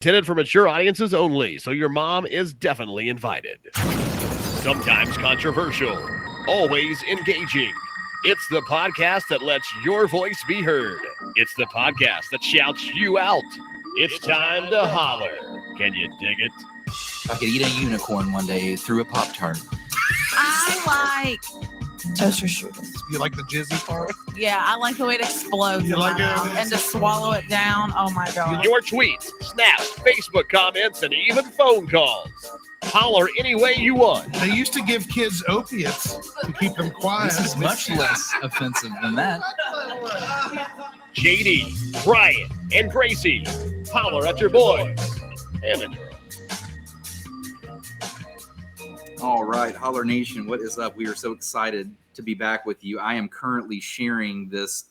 Intended for mature audiences only, so your mom is definitely invited. Sometimes controversial, always engaging. It's the podcast that lets your voice be heard. It's the podcast that shouts you out. It's time to holler. Can you dig it? I could eat a unicorn one day through a Pop-Tart. I like toaster strudels. You like the jizzy part? Yeah, I like the way it explodes You in like my it? mouth. And to swallow it down, oh my God. Your tweets, snaps, Facebook comments, and even phone calls. Holler any way you want. They used to give kids opiates to keep them quiet. This is much less offensive than that. JD, Brian, and Gracie. Holler at your boys and the girls. All right, Holler Nation, what is up? We are so excited to be back with you. I am currently sharing this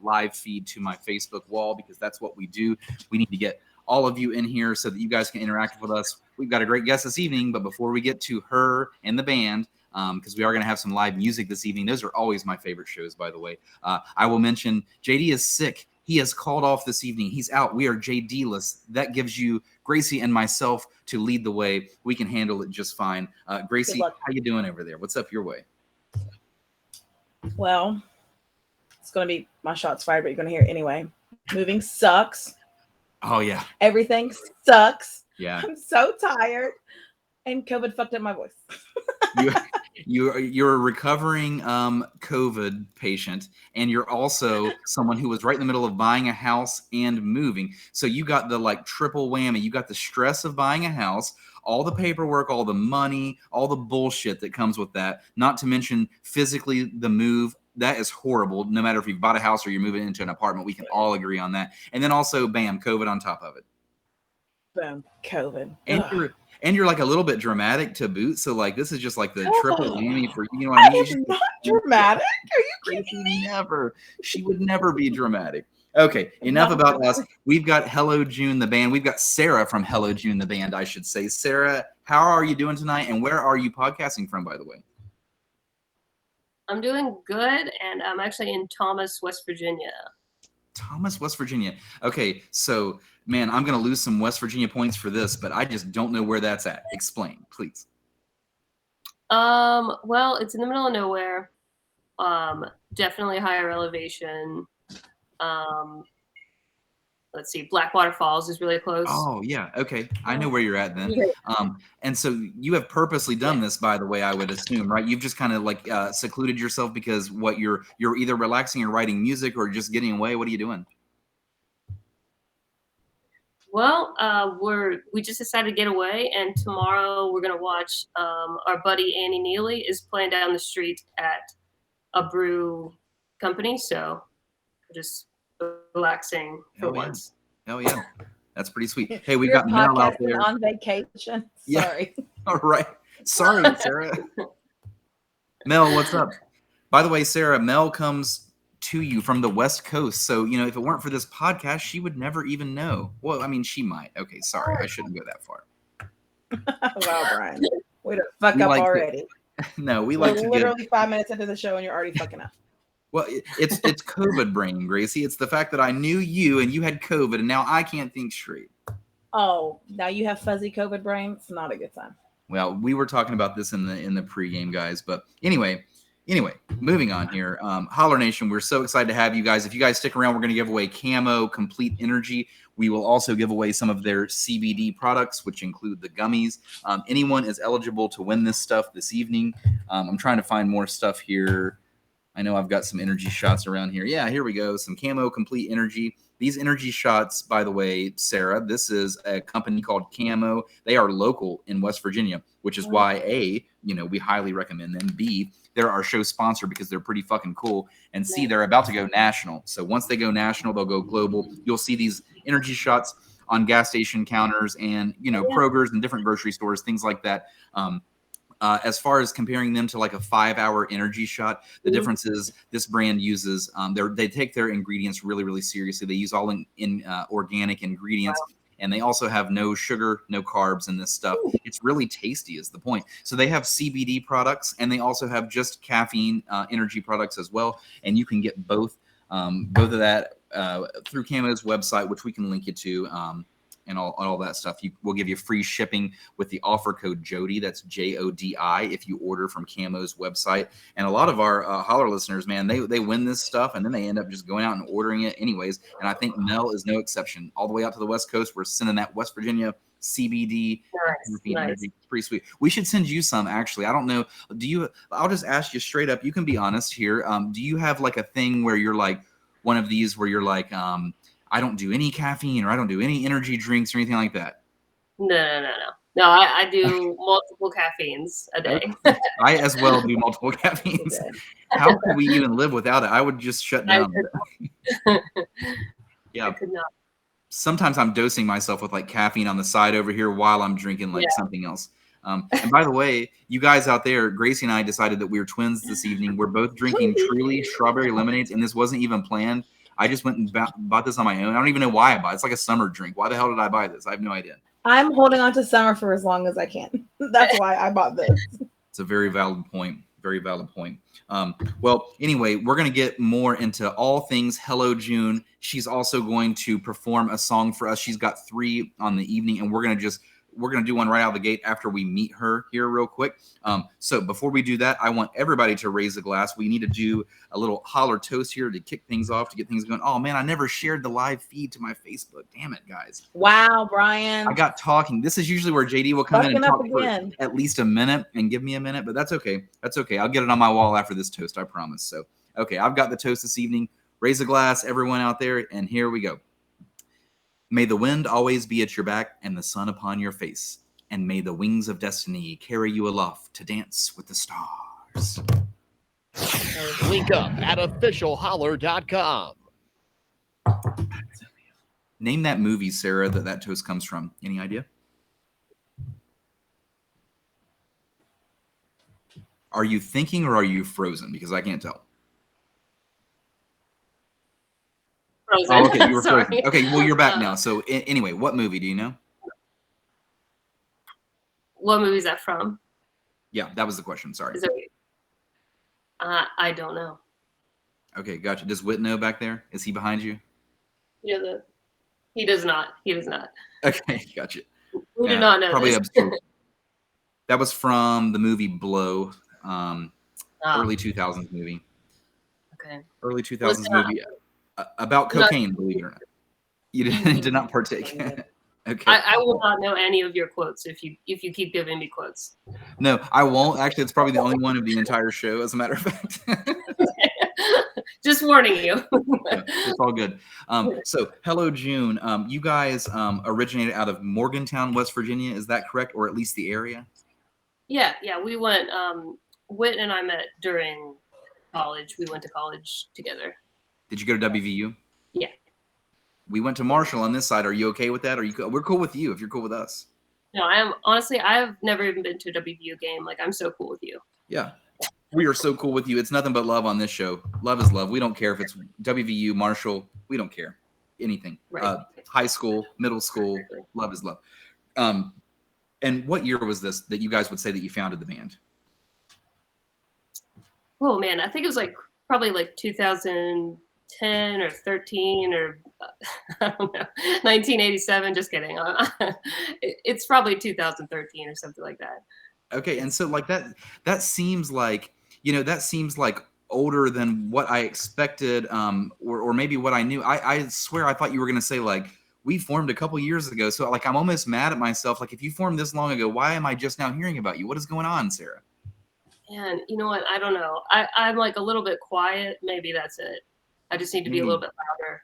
live feed to my Facebook wall because that's what we do. We need to get all of you in here so that you guys can interact with us. We've got a great guest this evening, but before we get to her and the band, because we are going to have some live music this evening. Those are always my favorite shows, by the way. I will mention JD is sick. He has called off this evening. He's out. We are JD-less. That gives you Gracie and myself to lead the way. We can handle it just fine. Gracie, how you doing over there? What's up your way? Well, it's going to be my shots fired, but you're going to hear it anyway. Moving sucks. Oh, yeah. Everything sucks. Yeah. I'm so tired. And COVID fucked up my voice. You're a recovering COVID patient, and you're also someone who was right in the middle of buying a house and moving. So you got the triple whammy. You got the stress of buying a house, all the paperwork, all the money, all the bullshit that comes with that. Not to mention physically the move. That is horrible. No matter if you've bought a house or you're moving into an apartment, we can all agree on that. And then also, bam, COVID on top of it. Boom, COVID. And you're a little bit dramatic to boot. So this is just the triple whammy for you know what I mean? am not dramatic. Are you kidding me? She would never be dramatic. Okay, enough about us. We've got Hello June the band. We've got Sarah from Hello June the band, I should say. Sarah, how are you doing tonight? And where are you podcasting from, by the way? I'm doing good, and I'm actually in Thomas, West Virginia. Thomas, West Virginia. Okay, so, man, I'm going to lose some West Virginia points for this, but I just don't know where that's at. Explain, please. Well, it's in the middle of nowhere. Definitely higher elevation. Let's see, Blackwater Falls is really close. Oh, yeah. Okay. I know where you're at then. And so you have purposely done this, by the way, I would assume, right? You've just kind of secluded yourself because you're either relaxing or writing music or just getting away. What are you doing? Well, we just decided to get away, and tomorrow we're going to watch our buddy Annie Neely is playing down the street at a brew company, so we're just relaxing for once. Oh yeah, that's pretty sweet. Hey, we got Mel out there on vacation. Sorry. Yeah. All right. Sorry, Sarah. Mel, what's up? By the way, Sarah, Mel comes to you from the West Coast, so if it weren't for this podcast, she would never even know. Well, I mean, she might. Okay, sorry, I shouldn't go that far. Wow, Brian, way to fuck up already. No, we like to literally 5 minutes into the show, and you're already fucking up. Well, it's COVID brain, Gracie. It's the fact that I knew you and you had COVID, and now I can't think straight. Oh, now you have fuzzy COVID brain. It's not a good time. Well, we were talking about this in the pregame, guys. But anyway, moving on here. Holler Nation, we're so excited to have you guys. If you guys stick around, we're going to give away Camo Complete Energy. We will also give away some of their CBD products, which include the gummies. Anyone is eligible to win this stuff this evening. I'm trying to find more stuff here. I know I've got some energy shots around here. Yeah, here we go. Some Camo Complete Energy. These energy shots, by the way, Sarah, this is a company called Camo. They are local in West Virginia, which is why, A, we highly recommend them. B, they're our show sponsor because they're pretty fucking cool. And C, they're about to go national. So once they go national, they'll go global. You'll see these energy shots on gas station counters and, Kroger's and different grocery stores, things like that. As far as comparing them to a 5-hour energy shot, the difference is this brand uses, they take their ingredients really, really seriously. They use all in organic ingredients, and they also have no sugar, no carbs in this stuff. It's really tasty is the point. So they have CBD products, and they also have just caffeine energy products as well. And you can get both of that through Camo's website, which we can link you to. and all that stuff. We'll give you free shipping with the offer code Jody. That's JODI if you order from Camo's website. And a lot of our Holler listeners, man, they win this stuff and then they end up just going out and ordering it anyways. And I think Mel is no exception. All the way out to the West Coast, we're sending that West Virginia CBD. Nice. It's pretty sweet. We should send you some, actually. I don't know. I'll just ask you straight up. You can be honest here. Do you have like a thing where you're like one of these where you're like, I don't do any caffeine or I don't do any energy drinks or anything like that? No. No, I do multiple caffeines a day. I as well do multiple caffeines. How could we even live without it? I would just shut down. Yeah. I could not. Sometimes I'm dosing myself with like caffeine on the side over here while I'm drinking like something else. And by the way, you guys out there, Gracie and I decided that we were twins this evening. We're both drinking Truly strawberry lemonades, and this wasn't even planned. I just went and bought this on my own. I don't even know why I bought it. It's like a summer drink. Why the hell did I buy this? I have no idea. I'm holding on to summer for as long as I can. That's why I bought this. It's a very valid point. Very valid point. Well, anyway, we're going to get more into all things Hello June. She's also going to perform a song for us. She's got 3 on the evening, and we're going to do one right out of the gate after we meet her here real quick. So before we do that, I want everybody to raise a glass. We need to do a little Holler toast here to kick things off, to get things going. Oh, man, I never shared the live feed to my Facebook. Damn it, guys. Wow, Brian. I got talking. This is usually where JD will come in and talk for again. at least a minute and give me a minute, but that's okay. That's okay. I'll get it on my wall after this toast, I promise. So, okay, I've got the toast this evening. Raise a glass, everyone out there, and here we go. May the wind always be at your back and the sun upon your face. And may the wings of destiny carry you aloft to dance with the stars. Link up at officialholler.com. Name that movie, Sarah, that toast comes from. Any idea? Are you thinking or are you frozen? Because I can't tell. Frozen. Oh, okay, you were Sorry. frozen. Okay, well, you're back now. So anyway, what movie do you know? What movie is that from? Yeah, that was the question. Sorry. Is it? I don't know. Okay, gotcha. Does Whit know back there? Is he behind you? He does not. He does not. Okay, gotcha. We do not know. Probably this. obscure. That was from the movie Blow, early 2000s movie. Okay. Early 2000s movie about cocaine, believe it or not. You did not partake. Okay. I will not know any of your quotes if you keep giving me quotes. No, I won't. Actually, it's probably the only one of the entire show, as a matter of fact. Just warning you. Yeah, it's all good. So, Hello June. You guys originated out of Morgantown, West Virginia. Is that correct? Or at least the area? Yeah. We went, Whit and I met during college. We went to college together. Did you go to WVU? Yeah. We went to Marshall on this side. Are you okay with that? We're cool with you if you're cool with us. No, I've never even been to a WVU game. Like, I'm so cool with you. Yeah. We are so cool with you. It's nothing but love on this show. Love is love. We don't care if it's WVU, Marshall. We don't care. Anything. Right. High school, middle school. Love is love. And what year was this that you guys would say that you founded the band? Oh, man. I think it was probably 2010 or 13 or I don't know, 1987. Just kidding. It's probably 2013 or something like that. Okay. And so that seems like, older than what I expected, or maybe what I knew. I swear I thought you were going to say we formed a couple years ago. So I'm almost mad at myself. If you formed this long ago, why am I just now hearing about you? What is going on, Sarah? And you know what? I don't know. I'm a little bit quiet. Maybe that's it. I just need to be a little bit louder.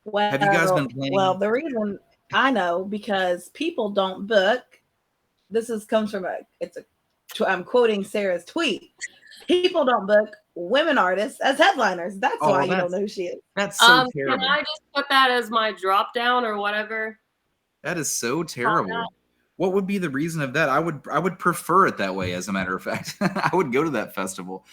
Well, have you guys been playing? Well, the reason I know, because people don't book. Comes from I'm quoting Sarah's tweet. People don't book women artists as headliners. That's why you don't know who she is. That's so terrible. Can I just put that as my drop down or whatever? That is so terrible. What would be the reason of that? I would prefer it that way, as a matter of fact. I would go to that festival.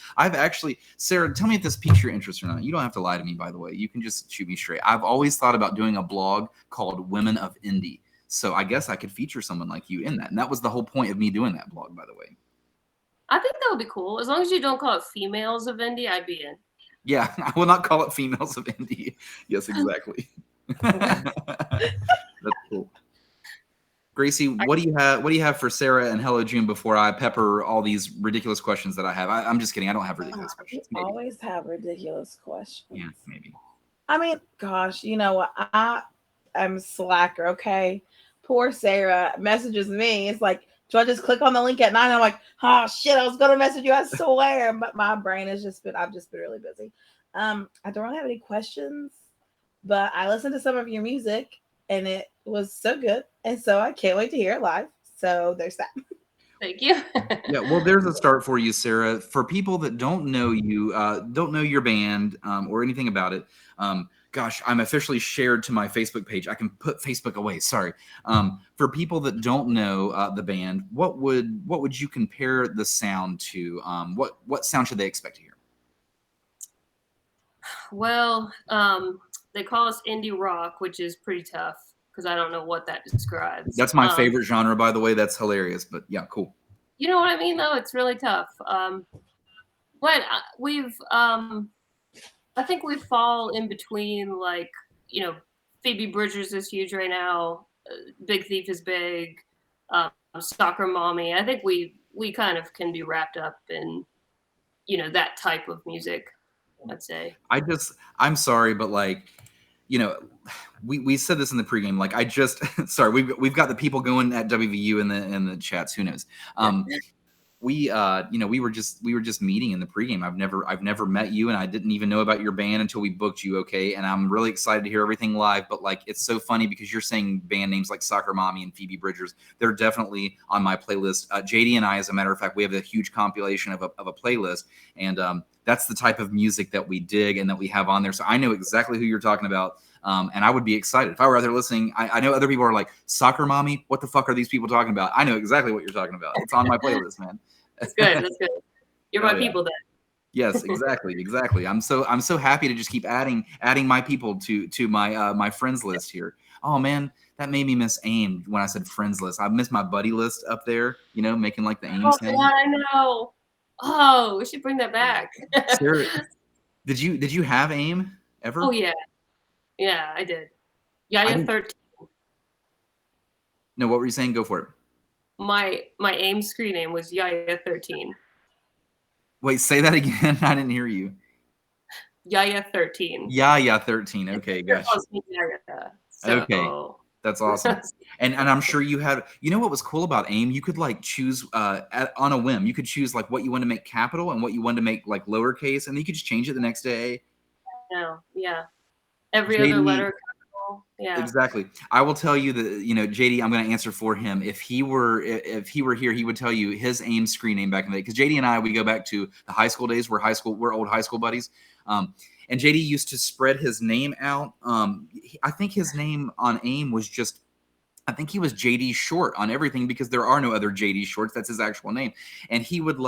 Sarah, tell me if this piques your interest or not. You don't have to lie to me, by the way. You can just shoot me straight. I've always thought about doing a blog called Women of Indie. So I guess I could feature someone like you in that. And that was the whole point of me doing that blog, by the way. I think that would be cool. As long as you don't call it Females of Indie, I'd be in. Yeah, I will not call it Females of Indie. Yes, exactly. That's cool. Gracie, what do you have? What do you have for Sarah and Hello June before I pepper all these ridiculous questions that I have? I'm just kidding. I don't have ridiculous You questions. Maybe. always have ridiculous questions. Yeah, maybe. I mean, gosh, you know what? I'm slacker, okay? Poor Sarah messages me. It's like, do I just click on the link at 9? I'm like, oh shit, I was gonna message you, I swear. But my brain has I've just been really busy. I don't really have any questions, but I listened to some of your music and it was so good. And so I can't wait to hear it live. So there's that. Thank you. Yeah, well, there's a start for you, Sarah. For people that don't know you, don't know your band or anything about it, gosh, I'm officially shared to my Facebook page. I can put Facebook away. Sorry. For people that don't know the band, what would you compare the sound to? What sound should they expect to hear? Well, they call us indie rock, which is pretty tough because I don't know what that describes. That's my favorite genre, by the way. That's hilarious. But yeah, cool. You know what I mean, though? It's really tough. But I think we fall in between, like, you know, Phoebe Bridgers is huge right now. Big Thief is big. Soccer Mommy. I think we kind of can be wrapped up in, you know, that type of music, I'd say. I'm sorry, but like, you know, we said this in the pregame. Like, sorry, we've got the people going at WVU in the chats. Who knows? We were just meeting in the pregame. I've never met you, and I didn't even know about your band until we booked you. Okay, and I'm really excited to hear everything live. But like, it's so funny because you're saying band names like Soccer Mommy and Phoebe Bridgers. They're definitely on my playlist. JD and I, as a matter of fact, we have a huge compilation of a playlist, and that's the type of music that we dig and that we have on there. So I know exactly who you're talking about. And I would be excited if I were out there listening. I know other people are like, Soccer Mommy, what the fuck are these people talking about? I know exactly what you're talking about. It's on my playlist, man. That's good. That's good. You're my people then. Yes, exactly. I'm so happy to just keep adding my people to my my friends list here. Oh man, that made me miss AIM when I said friends list. I missed my buddy list up there, you know, making like the AIM sound. God, I know. Oh, we should bring that back. Sarah, did you have AIM ever? Oh yeah. Yeah, I did. Yeah, 13. No, what were you saying? Go for it. My AIM screen name was Yaya 13. Wait, say that again. I didn't hear you. Yaya 13. Yaya 13. Okay, gotcha. Okay, that's awesome. And I'm sure you had. You know what was cool about AIM? You could like choose on a whim. You could choose like what you want to make capital and what you want to make like lowercase, and then you could just change it the next day. No, yeah. Every other letter. Yeah, exactly. I will tell you that, you know, JD, I'm going to answer for him. If he were here, he would tell you his AIM screen name back in the day. Because JD and I, we go back to the high school days. We're old high school buddies. And JD used to spread his name out. I think his name on AIM was just, I think he was JD Short on everything because there are no other JD Shorts. That's his actual name. And he would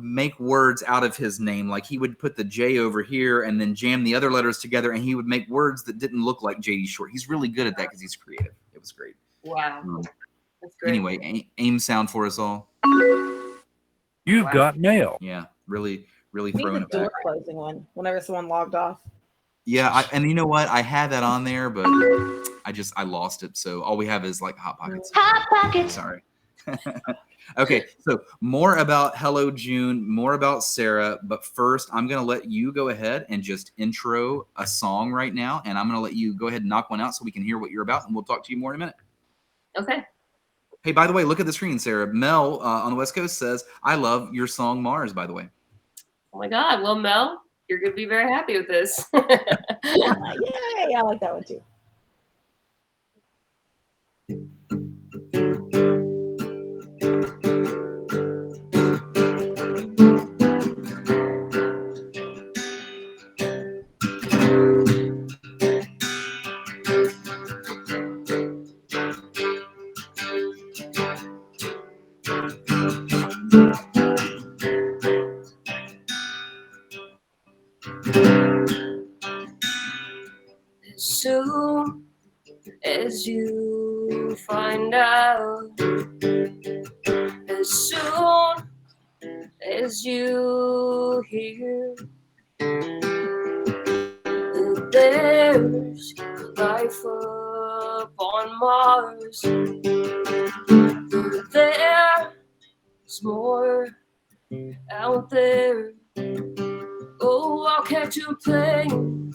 make words out of his name. Like he would put the J over here and then jam the other letters together, and he would make words that didn't look like JD Short. He's really good at that because he's creative. It was great. Wow. That's great. Anyway, AIM sound for us all. You've got mail. Yeah, really We throwing need it the door back. closing one whenever someone logged off. Yeah, and you know what? I had that on there, but I lost it. So all we have is like Hot Pockets. Hot Pockets. Sorry. Okay, so more about Hello June, more about Sarah, but first I'm going to let you go ahead and just intro a song right now, and I'm going to let you go ahead and knock one out so we can hear what you're about, and we'll talk to you more in a minute. Okay. Hey, by the way, look at the screen, Sarah. Mel on the West Coast says, I love your song Mars, by the way. Oh my God. Well, Mel, you're going to be very happy with this. Yay, I like that one too. Soon as you find out, as soon as you hear that there's life up on Mars, There's more out there. Oh, I'll catch you playing.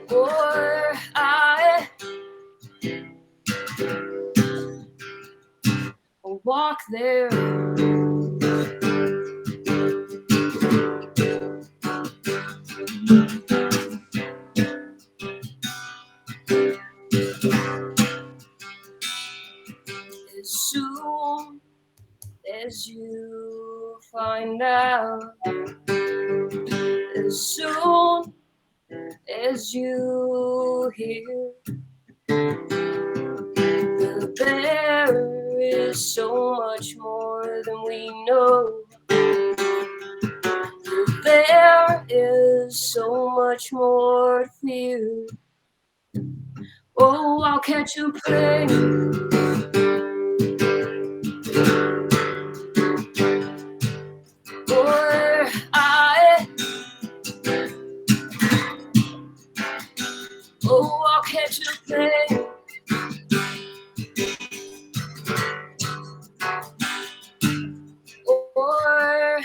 Or I'll walk there. As soon as you find out, as soon as you hear, the bear is so much more than we know. The bear is so much more to fear. Oh, I'll catch you playing. Or I'll catch you playing. Or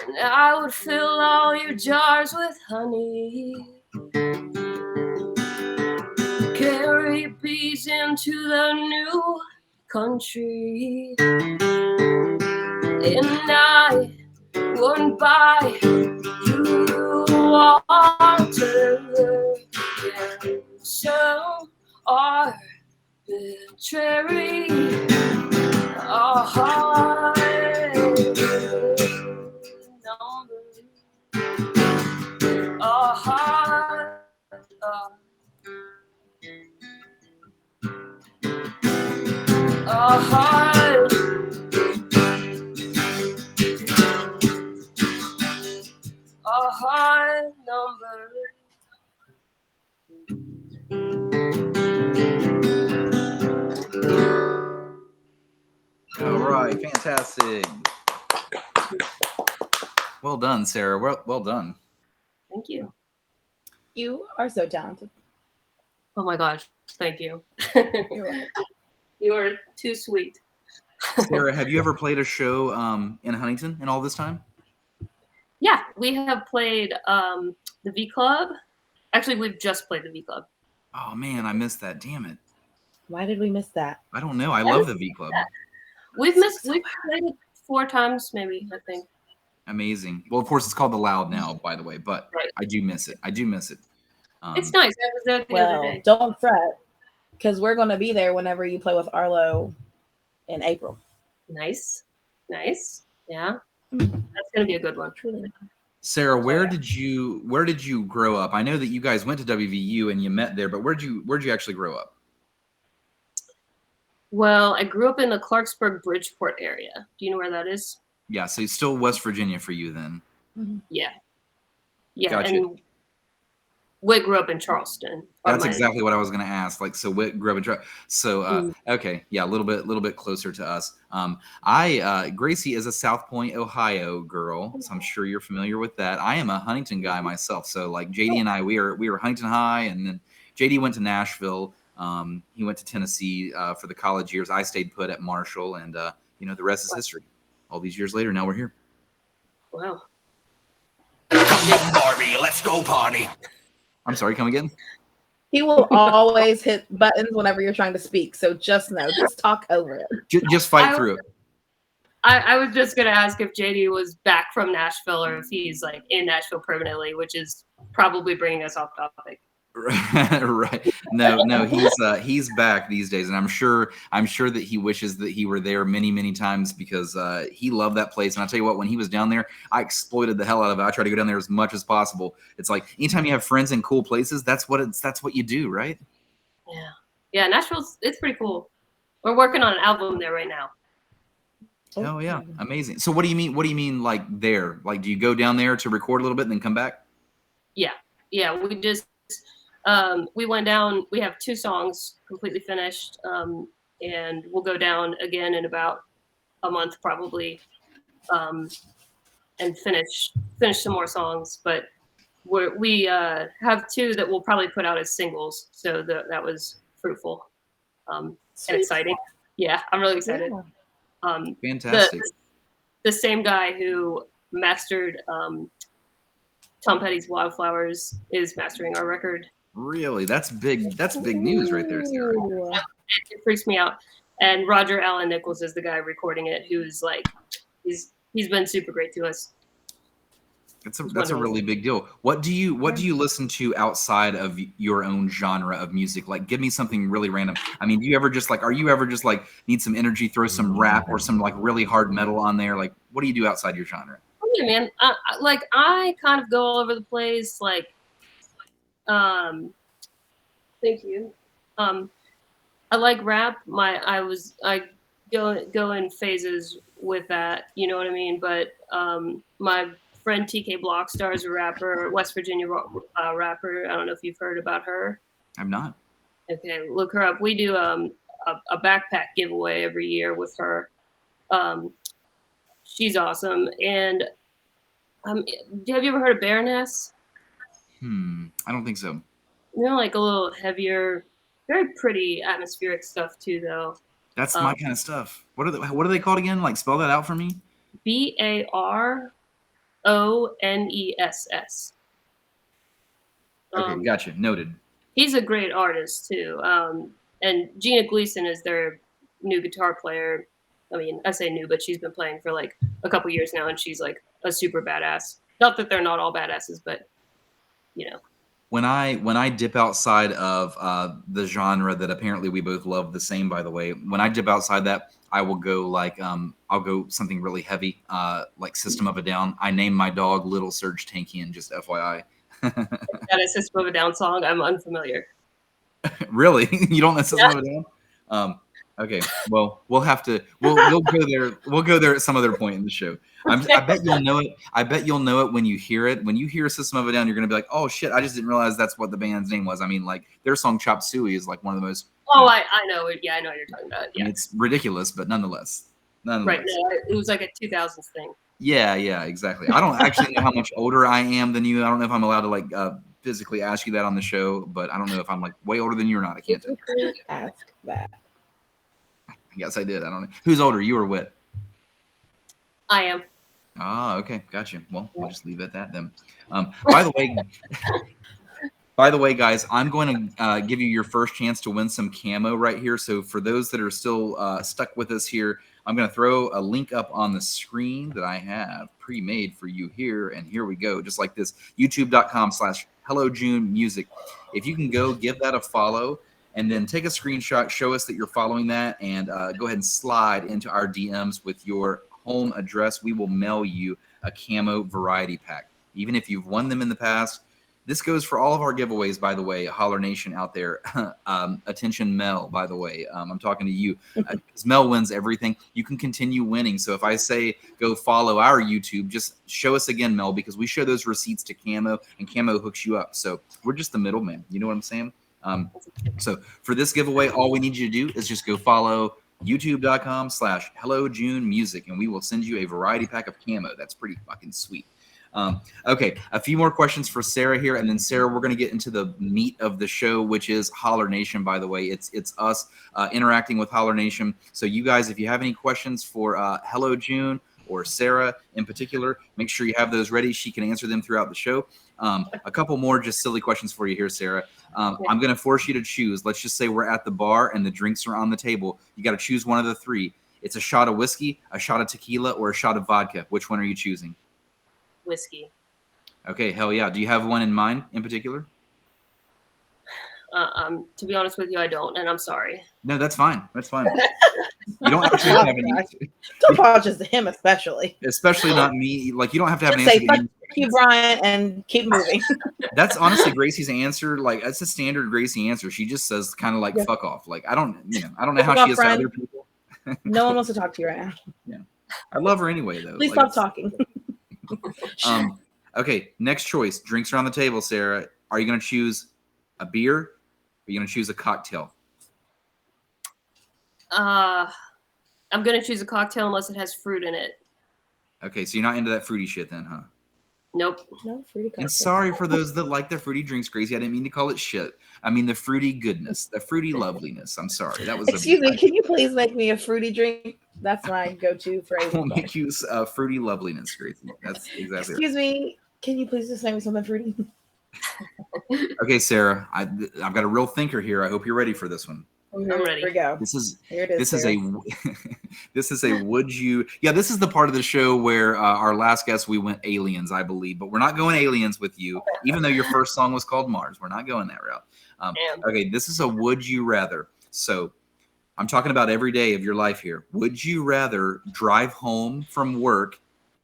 and I would fill all your jars with honey, carry bees into the new country, and I wouldn't buy you water. Yeah, some arbitrary hard number, a hard number. All right, fantastic. Well done, Sarah. Well done. Thank you. You are so talented. Oh my gosh, thank you. You're welcome. You are too sweet. Sarah, have you ever played a show in Huntington in all this time? Yeah, we have played the V Club. Actually, we've just played the V Club. Oh man, I missed that. Damn it. Why did we miss that? I don't know. I love the V Club. We've played it 4 times, maybe, I think. Amazing. Well, of course, it's called the Loud now, by the way, but Right. I do miss it. It's nice. I was there the other day. Don't fret, because we're going to be there whenever you play with Arlo in April. Nice. Yeah, that's gonna be a good one. Sarah, where did you grow up? I know that you guys went to WVU and you met there, but where'd you actually grow up? Well, I grew up in the Clarksburg, Bridgeport area. Do you know where that is? Yeah, so it's still West Virginia for you then. Yeah. Gotcha. And Whit grew up in Charleston. That's exactly what I was going to ask. Like, so Whit grew up in Charleston. So, okay, yeah, a little bit closer to us. Gracie is a South Point, Ohio girl, so I'm sure you're familiar with that. I am a Huntington guy myself. So, like JD and I, we were Huntington High, and then JD went to Nashville. He went to Tennessee for the college years. I stayed put at Marshall, and the rest is history. All these years later, now we're here. Wow. Come on, Barbie, let's go party. I'm sorry, come again? He will always hit buttons whenever you're trying to speak. So just talk over it. Just fight through it. I was just going to ask if JD was back from Nashville or if he's like in Nashville permanently, which is probably bringing us off topic. Right. No, he's back these days, and I'm sure that he wishes that he were there many times because he loved that place. And I'll tell you what, when he was down there, I exploited the hell out of it. I try to go down there as much as possible. It's like anytime you have friends in cool places, that's what you do, right? Yeah, Nashville's it's pretty cool. We're working on an album there right now. Oh yeah, amazing. So what do you mean like there? Like, do you go down there to record a little bit and then come back? Yeah. We just we went down. We have 2 songs completely finished, and we'll go down again in about a month probably, and finish some more songs. But we have two that we'll probably put out as singles, so that was fruitful and exciting. Yeah, I'm really excited. Yeah. Fantastic. The same guy who mastered Tom Petty's Wildflowers is mastering our record. Really, that's big. That's big news right there, Sarah. Ooh. It freaks me out. And Roger Allen Nichols is the guy recording it, who's like, he's been super great to us. That's a really big deal. What do you listen to outside of your own genre of music? Like, give me something really random. I mean, are you ever just like need some energy, throw some rap or some like really hard metal on there? Like, what do you do outside your genre? Oh, yeah, man. I kind of go all over the place. Like, thank you. I like rap. I go in phases with that. You know what I mean? But my friend TK Blockstar is a rapper, West Virginia rapper. I don't know if you've heard about her. I'm not. Okay, look her up. We do a backpack giveaway every year with her. She's awesome. And have you ever heard of Baroness? I don't think so. They're like a little heavier, very pretty atmospheric stuff too, though. That's my kind of stuff. What are they called again? Like, spell that out for me. BARONESS. Okay, gotcha. Noted. He's a great artist too. And Gina Gleason is their new guitar player. I mean, I say new, but she's been playing for like a couple years now, and she's like a super badass. Not that they're not all badasses, but you know. When I dip outside of the genre that apparently we both love the same, by the way, when I dip outside that, I will go like I'll go something really heavy, like System of a Down. I named my dog Little Serge Tankian, just FYI. That is System of a Down song. I'm unfamiliar. Really? You don't know System of a Down? Okay. Well, we'll go there. We'll go there at some other point in the show. I bet you'll know it. I bet you'll know it when you hear it. When you hear System of a Down, you're gonna be like, "Oh shit! I just didn't realize that's what the band's name was." I mean, like their song "Chop Suey" is like one of the most. Oh, I know it. Yeah, I know what you're talking about. Yeah, I mean, it's ridiculous, but nonetheless. Right. No, it was like a 2000s thing. Yeah, exactly. I don't actually know how much older I am than you. I don't know if I'm allowed to like physically ask you that on the show, but I don't know if I'm like way older than you or not. I can't tell. Ask that. I guess I did. I don't know. Who's older, you or Whit? I am. Ah, okay, gotcha. Well, we'll just leave it at that then. By the way, guys, I'm going to give you your first chance to win some camo right here. So for those that are still stuck with us here, I'm going to throw a link up on the screen that I have pre-made for you here, and here we go, just like this. YouTube.com/HelloJuneMusic. If you can go give that a follow. And then take a screenshot, show us that you're following that, and go ahead and slide into our DMs with your home address. We will mail you a camo variety pack. Even if you've won them in the past, this goes for all of our giveaways, by the way, Holler Nation out there. Attention, Mel, by the way. I'm talking to you. Because Mel wins everything. You can continue winning. So if I say go follow our YouTube, just show us again, Mel, because we show those receipts to Camo, and Camo hooks you up. So we're just the middleman. You know what I'm saying? So for this giveaway, all we need you to do is just go follow youtube.com/HelloJuneMusic, and we will send you a variety pack of camo. That's pretty fucking sweet. Okay, a few more questions for Sarah here, and then Sarah, we're going to get into the meat of the show, which is Holler Nation. By the way, it's us interacting with Holler Nation. So you guys, if you have any questions for Hello June or Sarah in particular, make sure you have those ready. She can answer them throughout the show. A couple more just silly questions for you here, Sarah. I'm going to force you to choose. Let's just say we're at the bar and the drinks are on the table. You got to choose one of the three. It's a shot of whiskey, a shot of tequila, or a shot of vodka. Which one are you choosing? Whiskey. Okay, hell yeah. Do you have one in mind in particular? To be honest with you, I don't, and I'm sorry. No, that's fine. That's fine. You don't actually have an answer. Don't apologize to him, especially. Especially not me. Like, you don't have to have Just an say, answer. fuck you, Brian, and keep moving. That's honestly Gracie's answer. Like, that's a standard Gracie answer. She just says kind of like, fuck off. Like, I don't know how she is to other people. No one wants to talk to you right now. Yeah. I love her anyway, though. Please like, stop talking. Okay, next choice. Drinks are on the table, Sarah. Are you going to choose a beer? Or are you going to choose a cocktail? I'm going to choose a cocktail unless it has fruit in it. Okay, so you're not into that fruity shit then, huh? Nope. No fruity And cocktails. sorry for those that like their fruity drinks, Gracie. I didn't mean to call it shit. I mean the fruity goodness, the fruity loveliness. I'm sorry. That was Excuse me, can you please make me a fruity drink? That's my go-to phrase. We'll make you fruity loveliness, Gracie. That's exactly right. Excuse me, can you please just make me something fruity? Okay, Sarah, I've got a real thinker here. I hope you're ready for this one. I'm ready. Here we go. This is Here it is. this is Sarah. this is a would you? Yeah, this is the part of the show where our last guest we went aliens, I believe, but we're not going aliens with you. Even though your first song was called Mars, we're not going that route. Okay, this is a would you rather. So I'm talking about every day of your life here. Would you rather drive home from work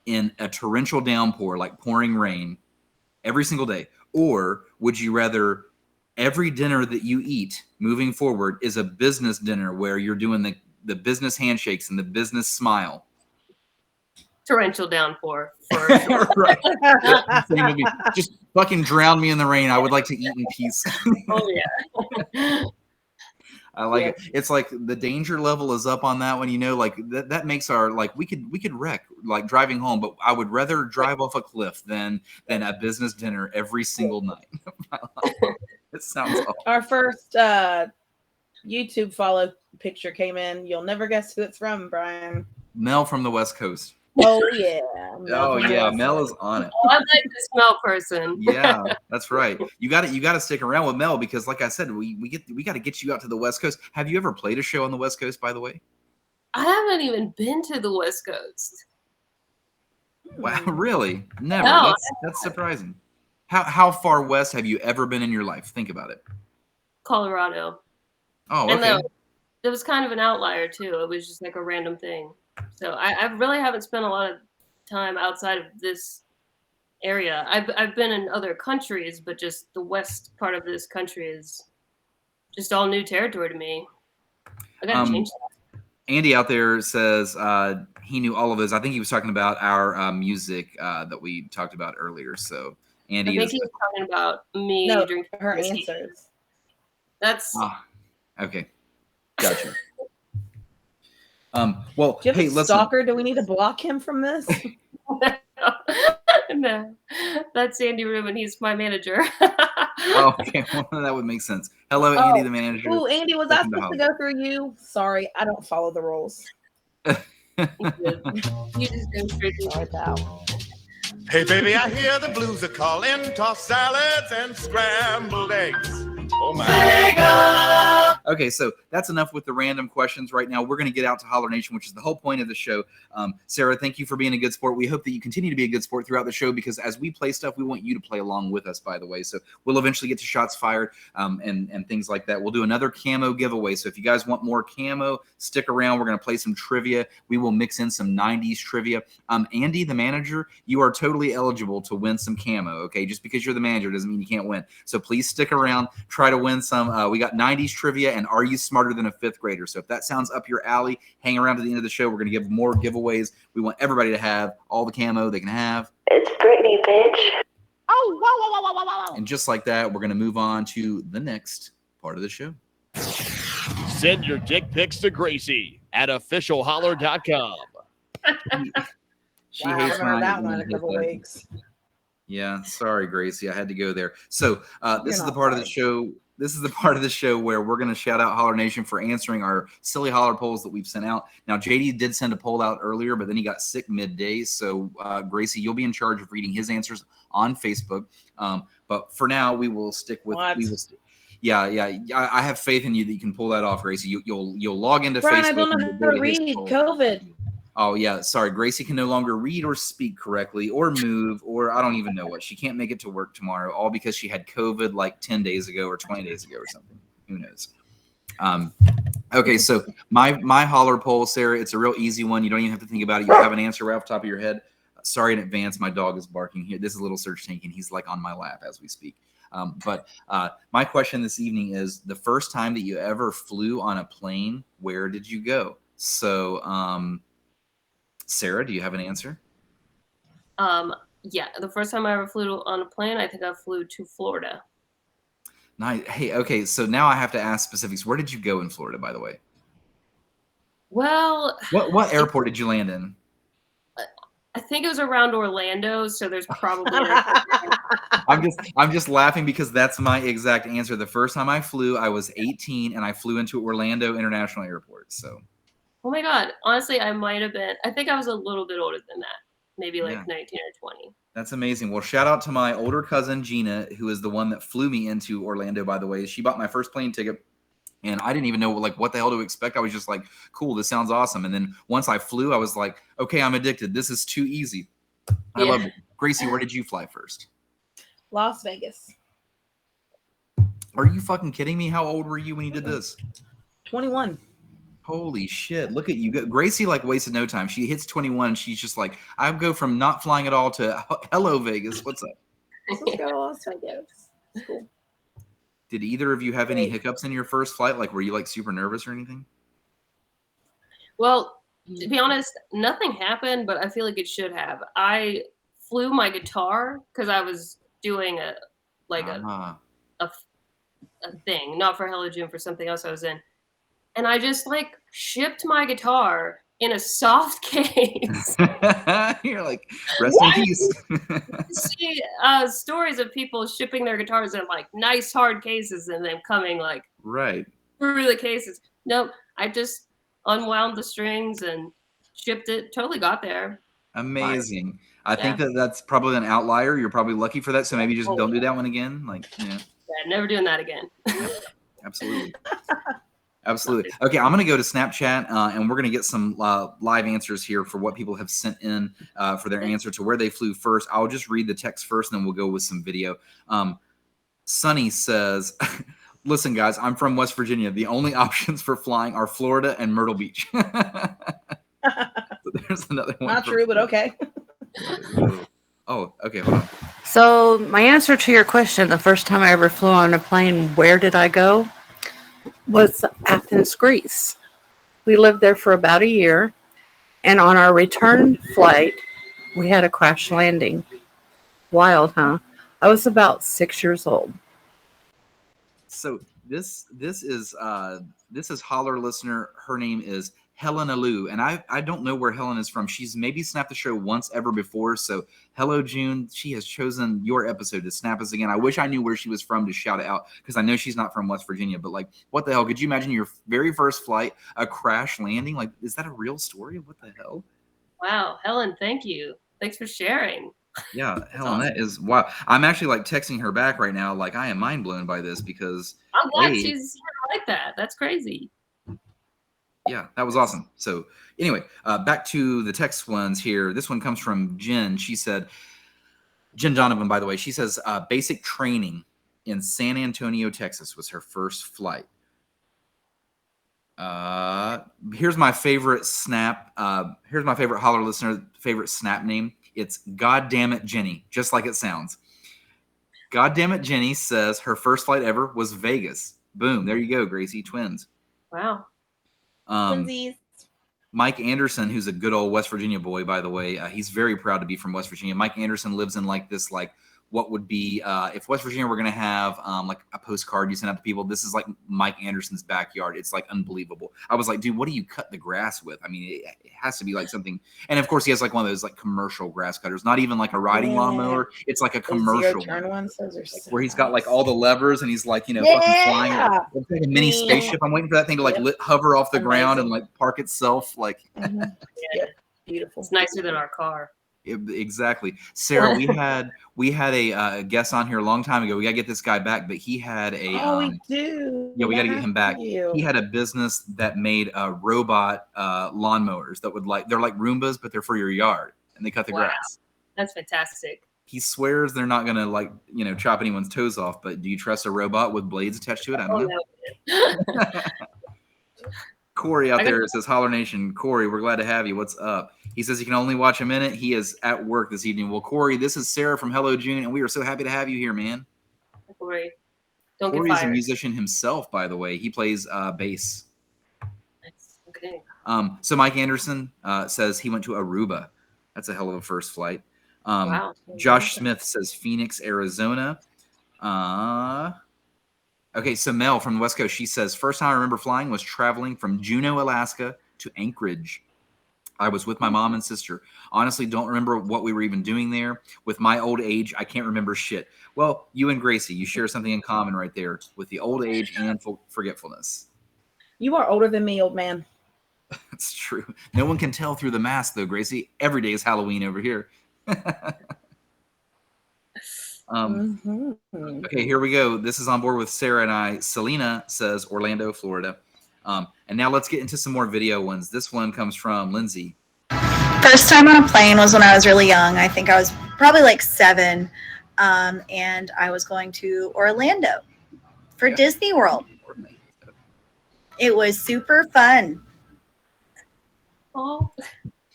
in a torrential downpour, like pouring rain, every single day, or would you rather every dinner that you eat moving forward is a business dinner where you're doing the business handshakes and the business smile? Torrential downpour. For sure. Right. Same with me. Just fucking drown me in the rain. I would like to eat in peace. Oh yeah. I like it. It's like the danger level is up on that one, you know, like that makes our, like, we could wreck like driving home, but I would rather drive off a cliff than a business dinner every single night. It sounds awful. Our first YouTube follow picture came in. You'll never guess who it's from, Brian. Mel from the West Coast. Oh yeah. Oh yeah, Mel is on it. Oh, I'm like the smell person. Yeah, that's right. You got to stick around with Mel because, like I said, we got to get you out to the West Coast. Have you ever played a show on the West Coast, by the way? I haven't even been to the West Coast. Wow, really? Never. No, That's surprising. How far west have you ever been in your life? Think about it. Colorado. Oh, And okay. it was kind of an outlier too. It was just like a random thing. So I really haven't spent a lot of time outside of this area. I've been in other countries, but just the west part of this country is just all new territory to me. I gotta change that. Andy out there says he knew all of those. I think he was talking about our music that we talked about earlier. So Andy I think he was talking about me drinking her whiskey. answers. That's okay. Gotcha. Well, Do you have hey, a listen. stalker? Do we need to block him from this? No, that's Andy Rubin. He's my manager. Oh, okay, well, that would make sense. Hello, Andy, the manager. Oh, Andy, was I supposed to go through you? Sorry, I don't follow the rules. You just go straight to Sorry, pal. Hey, baby, I hear the blues are calling. Toss salads and scrambled eggs. Oh, my. Okay, so that's enough with the random questions right now. We're going to get out to Holler Nation, which is the whole point of the show. Sarah, thank you for being a good sport. We hope that you continue to be a good sport throughout the show because as we play stuff, we want you to play along with us, by the way. So we'll eventually get to shots fired and things like that. We'll do another camo giveaway. So if you guys want more camo, stick around. We're going to play some trivia. We will mix in some 90s trivia. Andy, the manager, you are totally eligible to win some camo, okay? Just because you're the manager doesn't mean you can't win. So please stick around. Try to win some. We got 90s trivia and Are You Smarter Than a Fifth Grader? So if that sounds up your alley, hang around to the end of the show. We're going to give more giveaways. We want everybody to have all the camo they can have. It's Brittany, bitch. Oh, wow, wow, wow, wow, wow. And just like that, we're going to move on to the next part of the show. Send your dick pics to Gracie at officialholler.com. She Wow, I hates haven't heard my that one in a couple weeks. Yeah, sorry, Gracie. I had to go there. So this is You're the not part of the sorry. show. This is the part of the show where we're going to shout out Holler Nation for answering our silly Holler polls that we've sent out. Now, JD did send a poll out earlier, but then he got sick midday. So, Gracie, you'll be in charge of reading his answers on Facebook. But for now, we will stick with. Yeah. I have faith in you that you can pull that off, Gracie. You'll log into Brian, Facebook. I don't know and how go to his read. poll. COVID. Oh, yeah. Sorry. Gracie can no longer read or speak correctly or move, or I don't even know what. She can't make it to work tomorrow, all because she had COVID like 10 days ago or 20 days ago or something. Who knows? Okay, so my Holler poll, Sarah, it's a real easy one. You don't even have to think about it. You have an answer right off the top of your head. Sorry in advance. My dog is barking here. This is a little search tank, and he's like on my lap as we speak. But my question this evening is, the first time that you ever flew on a plane, where did you go? So, Sarah, do you have an answer? Yeah, the first time I ever flew on a plane, I think I flew to Florida. Nice. Hey, okay, so now I have to ask specifics. Where did you go in Florida, by the way? Well, What airport did you land in? I think it was around Orlando, so there's probably I'm just laughing because that's my exact answer. The first time I flew, I was 18 and I flew into Orlando International Airport. So Oh my God. Honestly, I might have been. I think I was a little bit older than that. Maybe like Yeah. 19 or 20. that's amazing. Well, shout out to my older cousin Gina, who is the one that flew me into Orlando, by the way. She bought my first plane ticket. And I didn't even know like what the hell to expect. I was just like, cool, this sounds awesome. And then once I flew, I was like, okay, I'm addicted. This is too easy. I love it. Gracie, where did you fly first? Las Vegas. Are you fucking kidding me? How old were you when you did this? 21. Holy shit. Look at you. Gracie like wasted no time. She hits 21. She's just like, I go from not flying at all to hello, Vegas. What's up? Let's go to Las Vegas. Cool. Did either of you have any hiccups in your first flight? Like, were you like super nervous or anything? Well, to be honest, nothing happened, but I feel like it should have. I flew my guitar because I was doing a thing, not for Hello June, for something else I was in. And I just like shipped my guitar in a soft case. You're like, rest in peace. See stories of people shipping their guitars in like nice hard cases and then coming like right through the cases. Nope, I just unwound the strings and shipped it. Totally got there. Amazing. Fine. I think that's probably an outlier. You're probably lucky for that. So maybe just don't do that one again. Like, yeah, never doing that again. Absolutely. Absolutely. Okay, I'm going to go to Snapchat and we're going to get some live answers here for what people have sent in for their answer to where they flew first. I'll just read the text first and then we'll go with some video. Sunny says, listen, guys, I'm from West Virginia. The only options for flying are Florida and Myrtle Beach. So there's another one. Not true, but okay. Oh, okay, hold on. So my answer to your question, the first time I ever flew on a plane, where did I go? Was Athens, Greece. We lived there for about a year, and on our return flight, we had a crash landing. Wild, huh? I was about 6 years old. So this is Holler listener. Her name is Helena Lou, and I don't know where Helen is from. She's maybe snapped the show once ever before. So hello, June. She has chosen your episode to snap us again. I wish I knew where she was from to shout it out because I know she's not from West Virginia. But like, what the hell? Could you imagine your very first flight, a crash landing? Like, is that a real story? What the hell? Wow, Helen, thank you. Thanks for sharing. Yeah, Helen, that is wow. I'm actually like texting her back right now. Like, I am mind blown by this because I'm glad she's like that. That's crazy. Yeah, that was awesome. So anyway, back to the text ones here. This one comes from Jen. She said, Jen Donovan, by the way, she says basic training in San Antonio, Texas was her first flight. Here's my favorite snap. Here's my favorite Holler listener, favorite snap name. It's Goddammit Jenny, just like it sounds. Goddammit Jenny says her first flight ever was Vegas. Boom. There you go, Gracie. Twins. Wow. Mike Anderson, who's a good old West Virginia boy, by the way, he's very proud to be from West Virginia. Mike Anderson lives in like this, like what would be if West Virginia were going to have like a postcard you send out to people. This is like Mike Anderson's backyard. It's like unbelievable. I was like, dude, what do you cut the grass with? I mean, it has to be like something. And of course, he has like one of those like commercial grass cutters, not even like a riding lawnmower. It's like a commercial one, where he's got like all the levers and he's like, you know, fucking flying. It's like a mini spaceship. I'm waiting for that thing to like hover off the ground and like park itself. Like, beautiful. It's nicer than our car. Exactly. Sarah, we had a guest on here a long time ago. We got to get this guy back, but he had a we do. Yeah, we got to get him back. He had a business that made robot lawnmowers that would they're like Roombas, but they're for your yard and they cut the grass. That's fantastic. He swears they're not going to like, you know, chop anyone's toes off, but do you trust a robot with blades attached to it? I don't know. Corey out there says, Holler Nation. Corey, we're glad to have you. What's up? He says he can only watch a minute. He is at work this evening. Well, Corey, this is Sarah from Hello June, and we are so happy to have you here, man. Corey, don't Corey get is fired. a musician himself, by the way. He plays bass. Nice. Okay. So Mike Anderson says he went to Aruba. That's a hell of a first flight. Wow. Josh Smith says Phoenix, Arizona. Okay, so Mel from the West Coast, she says, first time I remember flying was traveling from Juneau, Alaska to Anchorage. I was with my mom and sister. Honestly, don't remember what we were even doing there. With my old age, I can't remember shit. Well, you and Gracie, you share something in common right there with the old age and forgetfulness. You are older than me, old man. That's true. No one can tell through the mask, though, Gracie. Every day is Halloween over here. Okay, here we go. This is on board with Sarah and I. Selena says Orlando, Florida. And now let's get into some more video ones. This one comes from Lindsay. First time on a plane was when I was really young. I think I was probably like 7. And I was going to Orlando for Disney World. It was super fun. Oh,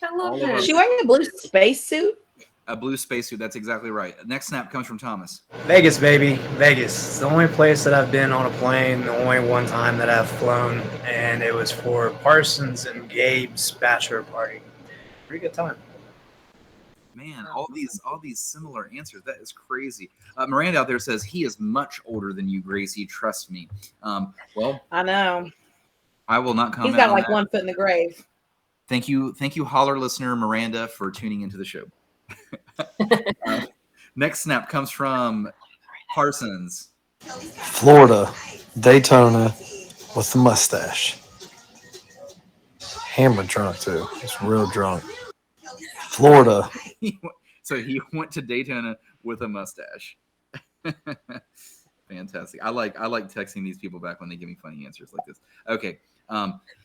I love All of it. us. She wearing a blue spacesuit? A blue spacesuit. That's exactly right. Next snap comes from Thomas. Vegas, baby. Vegas. It's the only place that I've been on a plane, the only one time that I've flown, and it was for Parsons and Gabe's bachelor party. Pretty good time. Man, all these similar answers. That is crazy. Miranda out there says he is much older than you, Gracie. Trust me. Well, I know. I will not comment. He's got on like that. 1 foot in the grave. Thank you, Holler listener Miranda, for tuning into the show. Next snap comes from Parsons. Florida, Daytona with the mustache. Hammered drunk too. He's real drunk. Florida. So he went to Daytona with a mustache. Fantastic. I like texting these people back when they give me funny answers like this. Okay.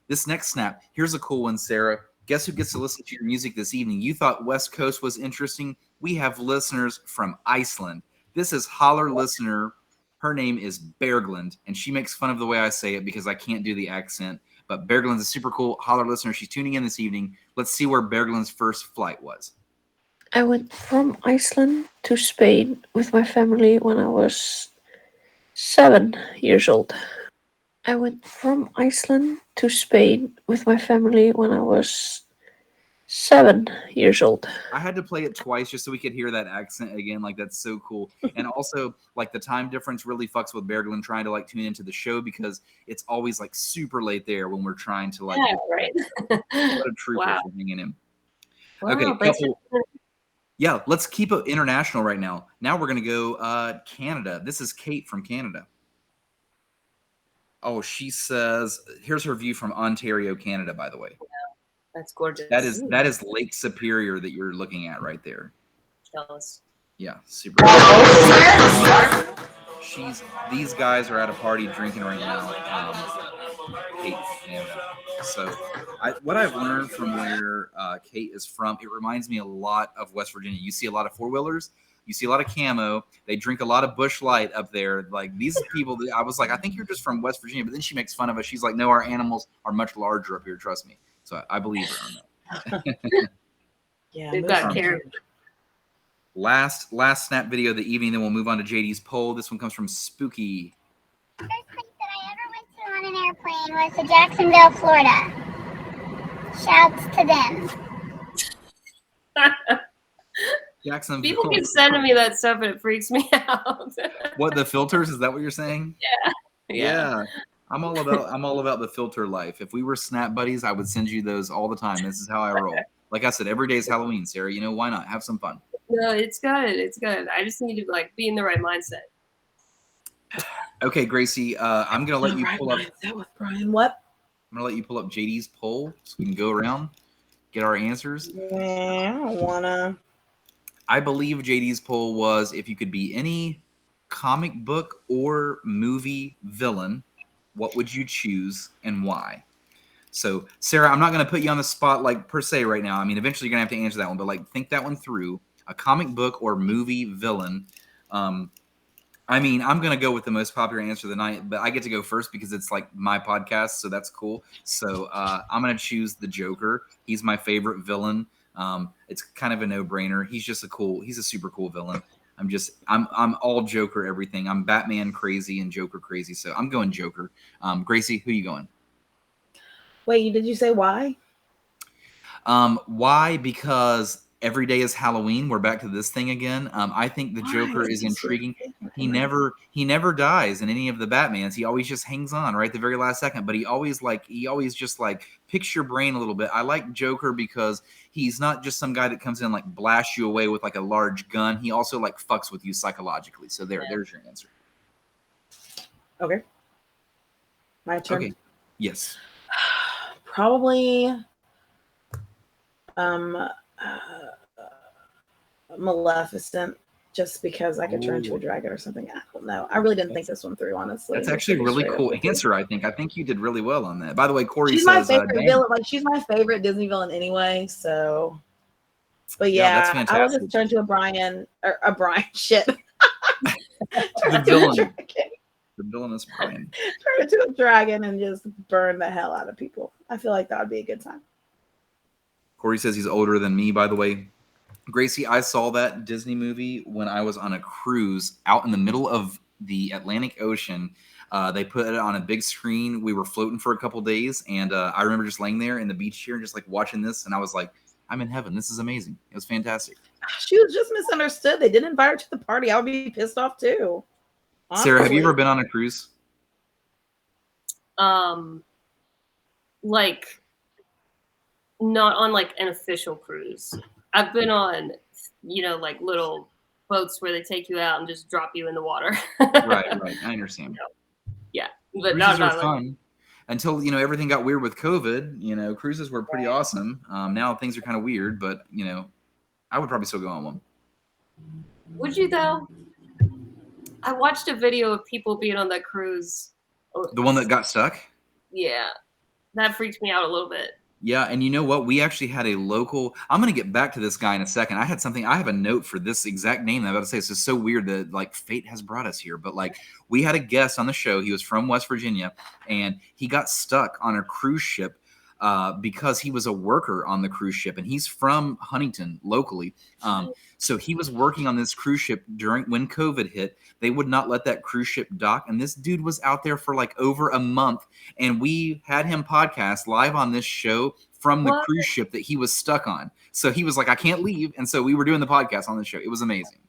This next snap, here's a cool one, Sarah. Guess who gets to listen to your music this evening? You thought West Coast was interesting. We have listeners from Iceland. This is Holler listener. Her name is Berglind, and she makes fun of the way I say it because I can't do the accent. But Berglind's a super cool Holler listener. She's tuning in this evening. Let's see where Berglind's first flight was. I went from Iceland to Spain with my family when I was 7 years old. I went from Iceland to Spain with my family when I was 7 years old. I had to play it twice just so we could hear that accent again. Like, that's so cool. And also, like, the time difference really fucks with Berglund trying to, like, tune into the show because it's always, like, super late there when we're trying to, like, right. What a trooper Wow. for hanging in. Wow, Okay, thanks yeah, let's keep it international right now. Now we're going to go Canada. This is Kate from Canada. Oh, she says, here's her view from Ontario, Canada, by the way. That's gorgeous. That is Lake Superior that you're looking at right there. Jealous. Yeah, super. These guys are at a party drinking right now. Kate, Canada. So, what I've learned from where Kate is from, it reminds me a lot of West Virginia. You see a lot of four-wheelers. You see a lot of camo. They drink a lot of Busch Light up there. Like, these people, I was like, I think you're just from West Virginia. But then she makes fun of us. She's like, no, our animals are much larger up here. Trust me. So I believe her on that. Yeah, We've got Karen. Last snap video of the evening. Then we'll move on to JD's poll. This one comes from Spooky. First place that I ever went to on an airplane was to Jacksonville, Florida. Shouts to them. Jackson. People keep sending me that stuff and it freaks me out. What, the filters? Is that what you're saying? Yeah. I'm all about the filter life. If we were snap buddies, I would send you those all the time. This is how I roll. Like I said, every day is Halloween, Sarah. You know, why not? Have some fun. No, it's good. It's good. I just need to like be in the right mindset. Okay, Gracie, I'm gonna let you pull up. With Brian, what? I'm gonna let you pull up JD's poll so we can go around, get our answers. Yeah, I don't wanna. I believe JD's poll was if you could be any comic book or movie villain, what would you choose and why? So, Sarah, I'm not going to put you on the spot like per se right now. I mean, eventually you're going to have to answer that one, but like think that one through. A comic book or movie villain. I mean, I'm going to go with the most popular answer of the night, but I get to go first because it's like my podcast, so that's cool. So I'm going to choose the Joker. He's my favorite villain. It's kind of a no-brainer. He's a super cool villain. I'm all Joker everything. I'm Batman crazy and Joker crazy, so I'm going Joker. Gracie, who you going? Wait, did you say why? Why? Because every day is Halloween. We're back to this thing again. I think the Joker is intriguing. He never dies in any of the Batmans. He always just hangs on right at the very last second. But he always just picks your brain a little bit. I like Joker because he's not just some guy that comes in and like blasts you away with like a large gun. He also like fucks with you psychologically. So there's your answer. Okay. My turn. Okay. Yes. Probably Maleficent, just because I could turn into a dragon or something. I don't know. I really didn't think this one through, honestly. That's actually a really cool answer. I think you did really well on that. By the way, Corey she's says my favorite villain. Like, she's my favorite Disney villain anyway. So, but that's I fantastic. will just turn to a Brian shit. The villain. The villainous Brian. Turn into a dragon and just burn the hell out of people. I feel like that would be a good time. Corey says he's older than me, by the way. Gracie, I saw that Disney movie when I was on a cruise out in the middle of the Atlantic Ocean. They put it on a big screen. We were floating for a couple days, and I remember just laying there in the beach chair and just like watching this, and I was like, I'm in heaven. This is amazing. It was fantastic. She was just misunderstood. They didn't invite her to the party. I would be pissed off too. Honestly. Sarah, have you ever been on a cruise? Like not on like an official cruise. I've been on, like little boats where they take you out and just drop you in the water. Right. I understand. Yeah, but cruises not are fun until everything got weird with COVID. Cruises were pretty awesome. Now things are kind of weird, but I would probably still go on one. Would you though? I watched a video of people being on that cruise. The one that got stuck? Yeah, that freaked me out a little bit. Yeah, and you know what? We actually had a local. I'm going to get back to this guy in a second. I have a note for this exact name that I'm about to say. It's just so weird that like fate has brought us here. But like we had a guest on the show. He was from West Virginia, and he got stuck on a cruise ship because he was a worker on the cruise ship, and he's from Huntington locally. So he was working on this cruise ship when COVID hit. They would not let that cruise ship dock, and this dude was out there for like over a month, and we had him podcast live on this show from the cruise ship that he was stuck on. So he was like, I can't leave, and so we were doing the podcast on the show. It was amazing.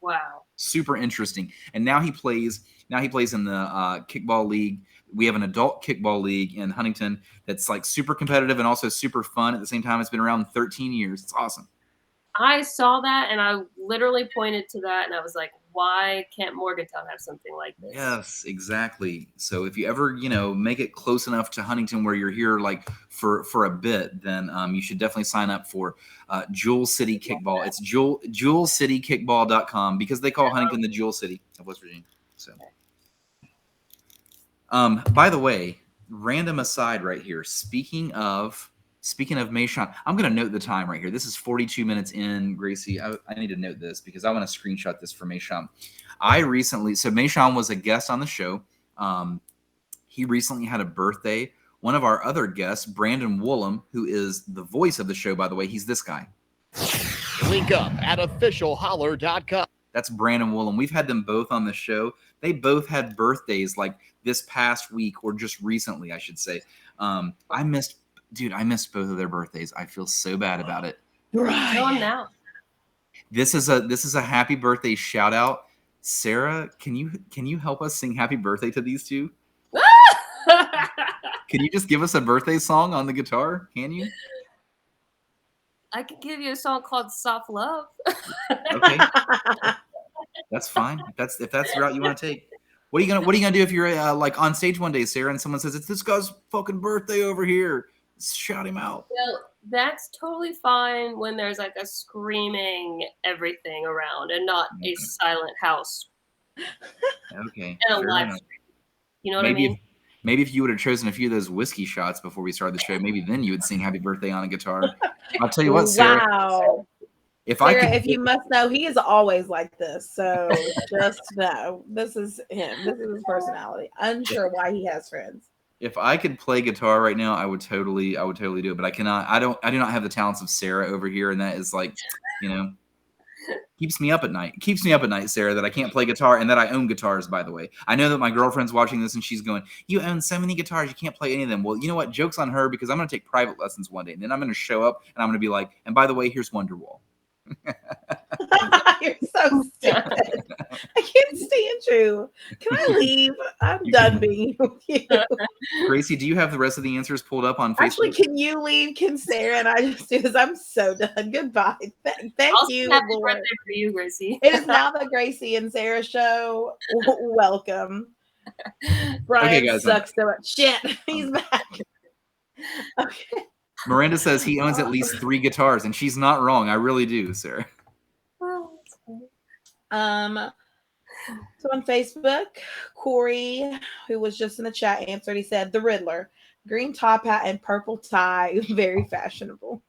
Wow. Super interesting. And now he plays in the kickball league. We have an adult kickball league in Huntington that's like super competitive and also super fun at the same time. It's been around 13 years. It's awesome. I saw that and I literally pointed to that and I was like, why can't Morgantown have something like this? Yes, exactly. So if you ever, make it close enough to Huntington where you're here like for a bit, then you should definitely sign up for Jewel City Kickball. It's jewelcitykickball.com because they call Huntington the Jewel City of West Virginia. So by the way, random aside right here. Speaking of Mayshawn, I'm going to note the time right here. This is 42 minutes in, Gracie. I need to note this because I want to screenshot this for Mayshawn. So Mayshawn was a guest on the show. He recently had a birthday. One of our other guests, Brandon Woolham, who is the voice of the show, by the way, he's this guy. Link up at officialholler.com. That's Brandon Woolham. We've had them both on the show. They both had birthdays like this past week or just recently, I should say. I missed both of their birthdays. I feel so bad about it. Right. Go on now. This is a happy birthday shout out. Sarah, can you help us sing happy birthday to these two? Can you just give us a birthday song on the guitar? Can you? I could give you a song called Soft Love. Okay. That's fine. If that's the route you want to take. What are you gonna do if you're like on stage one day, Sarah, and someone says it's this guy's fucking birthday over here? Shout him out. Well, that's totally fine when there's like a screaming everything around and not a silent house. Okay. And a live stream. You know what I mean? Maybe if you would have chosen a few of those whiskey shots before we started the show, maybe then you would sing happy birthday on a guitar. I'll tell you what, Sarah. Wow. If you must know, he is always like this. So just know this is him. This is his personality. Unsure why he has friends. If I could play guitar right now, I would totally do it. But I cannot. I do not have the talents of Sarah over here, and that is like, keeps me up at night. It keeps me up at night, Sarah, that I can't play guitar and that I own guitars, by the way. I know that my girlfriend's watching this and she's going, you own so many guitars, you can't play any of them. Well, you know what? Joke's on her because I'm going to take private lessons one day. And then I'm going to show up and I'm going to be like, and by the way, here's Wonderwall. You're so stupid. I can't stand true. Can I leave? I'm done being with you. Gracie, do you have the rest of the answers pulled up on Facebook? Actually, can you leave? Can Sarah and I just do this? I'm so done. Goodbye. Thank I'll you, sing happy Lord. birthday for you, Gracie. It is now the Gracie and Sarah show. Welcome. Brian guys, sucks so much. Shit, he's back. Okay. Miranda says he owns at least 3 guitars, and she's not wrong. I really do, Sarah. So on Facebook, Corey, who was just in the chat, answered. He said, "The Riddler, green top hat and purple tie, very fashionable."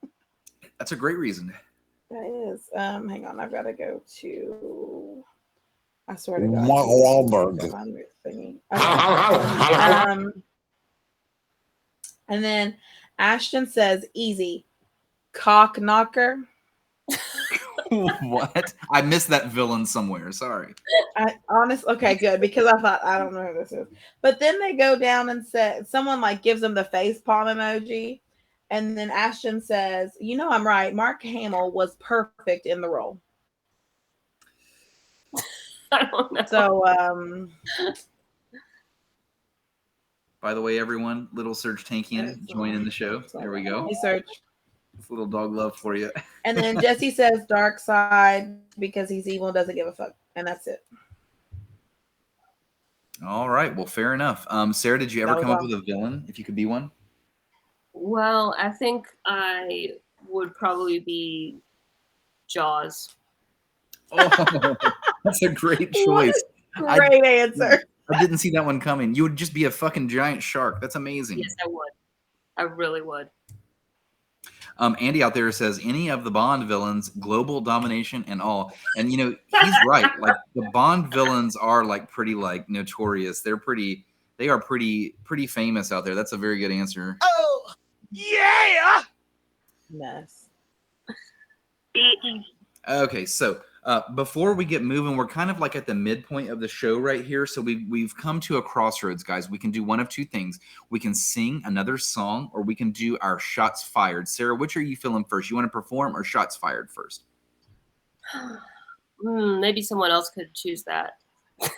That's a great reason. That is. Hang on, I've got to go to. I swear to God. Mark Wahlberg. Okay. And then Ashton says, "Easy, cock knocker." What? I missed that villain somewhere. Sorry. Okay, good, because I thought I don't know who this is. But then they go down and say someone like gives them the face palm emoji, and then Ashton says, "You know I'm right. Mark Hamill was perfect in the role." I don't know. So By the way, everyone, little Serge Tankian joining the show. There we go. Hey, Serge. It's a little dog love for you. And then Jesse says dark side because he's evil and doesn't give a fuck. And that's it. All right. Well, fair enough. Sarah, did you ever come up with a villain if you could be one? Well, I think I would probably be Jaws. Oh, that's a great choice. Great answer. I didn't see that one coming. You would just be a fucking giant shark. That's amazing. Yes, I would. I really would. Andy out there says any of the Bond villains, global domination and all. And you know, he's right. Like the Bond villains are like pretty like notorious. They are pretty famous out there. That's a very good answer. Oh, yeah. Nice. Okay, so before we get moving, we're kind of like at the midpoint of the show right here. So we've come to a crossroads, guys. We can do one of two things. We can sing another song, or we can do our shots fired. Sarah, which are you feeling first? You want to perform or shots fired first? Maybe someone else could choose that.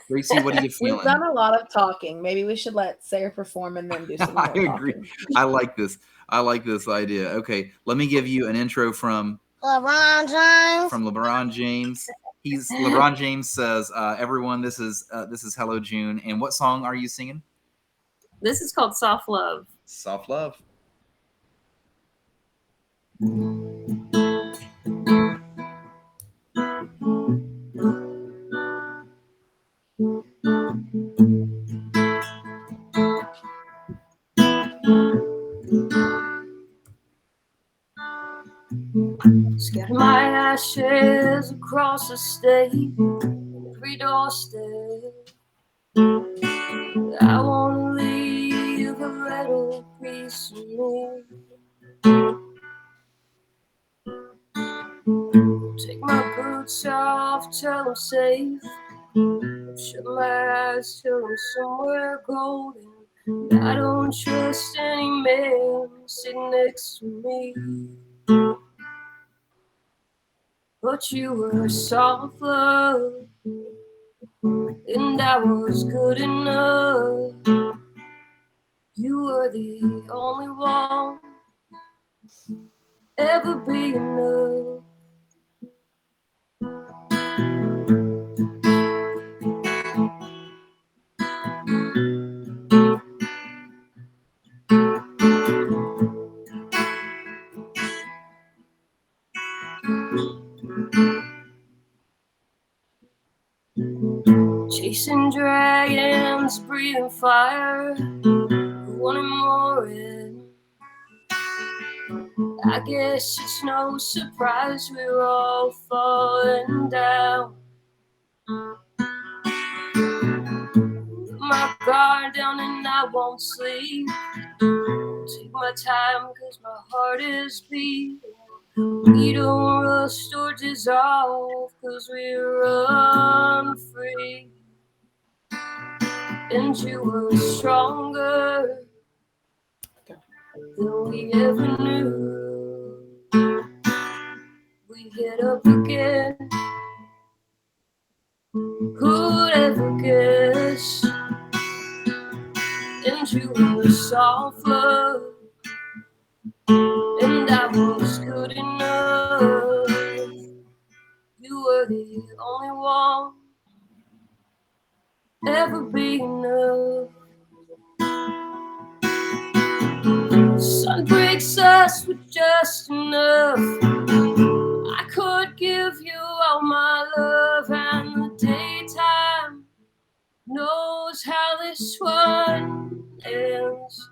Gracie, what are you feeling? We've done a lot of talking. Maybe we should let Sarah perform and then do some more I agree. talking. I like this. I like this idea. Okay, let me give you an intro from LeBron James. From LeBron James. LeBron James says, "Everyone, this is Hello June." And what song are you singing? This is called Soft Love. Soft Love. Scatter my ashes across the state, every doorstep. I wanna leave a little piece of me. Take my boots off till I'm safe. Shut my eyes till I'm somewhere golden. I don't trust any man sitting next to me. But you were soft love, and I was good enough. You were the only one ever be enough. Chasing dragons, breathing fire, wanting more in. I guess it's no surprise we're all falling down. My guard down and I won't sleep. Take my time cause my heart is beating. We don't rush or dissolve cause we run free. And you were stronger than we ever knew. We get up again. Who'd ever get found you in soft love, and I was good enough. You were the only one ever be enough. Sun breaks us with just enough. I could give you all my love, and the daytime knows how this one ends.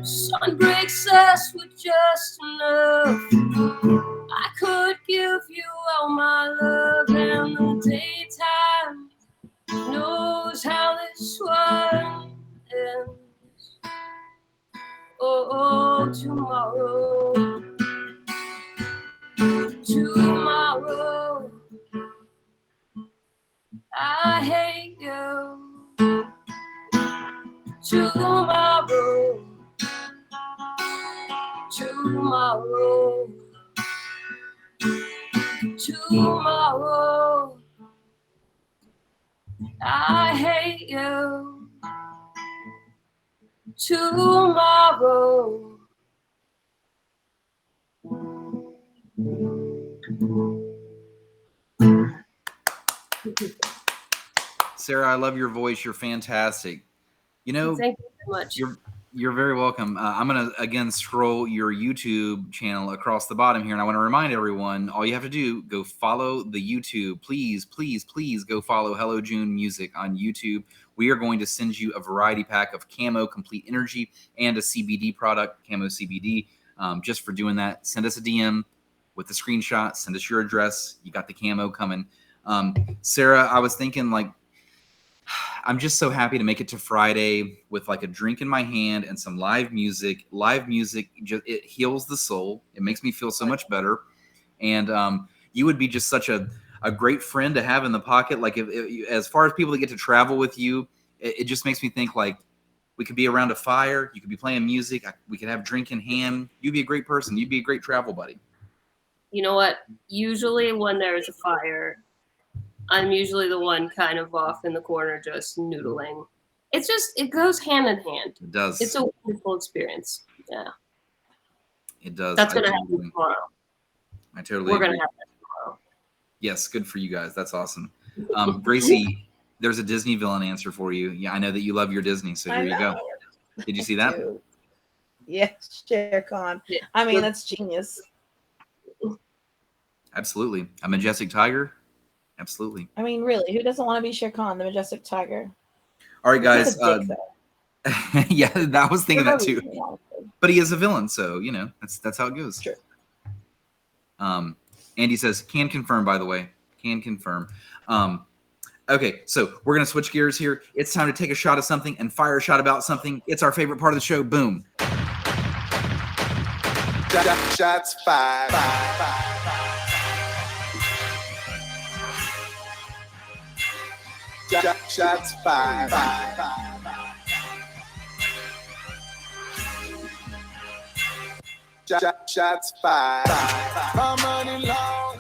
Sun breaks us with just enough. I could give you all my love, and the daytime knows how this one ends. Oh, tomorrow, tomorrow, I hate you. Tomorrow, tomorrow, tomorrow, I hate you. Tomorrow. Sarah, I love your voice. You're fantastic. You know, Thank you so much. You're very welcome. I'm going to, again, scroll your YouTube channel across the bottom here, and I want to remind everyone, all you have to do, go follow the YouTube. Please, please, please go follow Hello June Music on YouTube. We are going to send you a variety pack of Camo Complete Energy and a CBD product, Camo CBD, just for doing that. Send us a DM with the screenshot. Send us your address. You got the camo coming. Sarah, I was thinking, like, I'm just so happy to make it to Friday with like a drink in my hand and some live music. Live music, just, it heals the soul. It makes me feel so much better. And you would be just such a great friend to have in the pocket. Like, if as far as people that get to travel with you, it just makes me think like we could be around a fire. You could be playing music. We could have drink in hand. You'd be a great person. You'd be a great travel buddy. You know what? Usually when there's a fire, I'm usually the one kind of off in the corner just noodling. It's just, it goes hand in hand. It does. It's a wonderful experience. Yeah. It does. That's going to happen tomorrow. I totally We're agree. going to have that tomorrow. Yes, good for you guys. That's awesome. Gracie, there's a Disney villain answer for you. Yeah, I know that you love your Disney, so here you go. Did you see that? Yes, Shere Khan. I mean, that's genius. Absolutely. A majestic tiger? Absolutely. I mean, really, who doesn't want to be Shere Khan, the majestic tiger? All right, guys. He's a dick, yeah, I was thinking that too. though. But he is a villain, so you know that's how it goes. True. Andy says, "Can confirm." By the way, can confirm. Okay, so we're gonna switch gears here. It's time to take a shot of something and fire a shot about something. It's our favorite part of the show. Boom. Shots fired. Shots fired. Shots fired. My money long,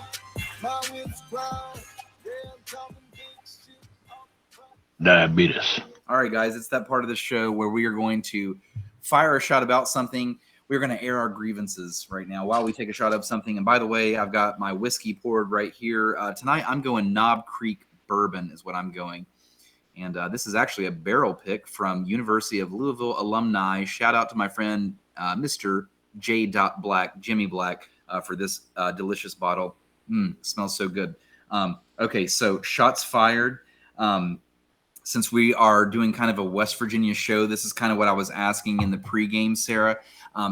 my wits grown. Diabetes. All right, guys, it's that part of the show where we are going to fire a shot about something. We're going to air our grievances right now while we take a shot of something. And by the way, I've got my whiskey poured right here. Tonight, I'm going Knob Creek Bourbon is what I'm going. And this is actually a barrel pick from University of Louisville alumni. Shout out to my friend, Mr. J. Black, Jimmy Black, for this delicious bottle. Smells so good. Okay, so shots fired. Since we are doing kind of a West Virginia show, this is kind of what I was asking in the pregame, Sarah.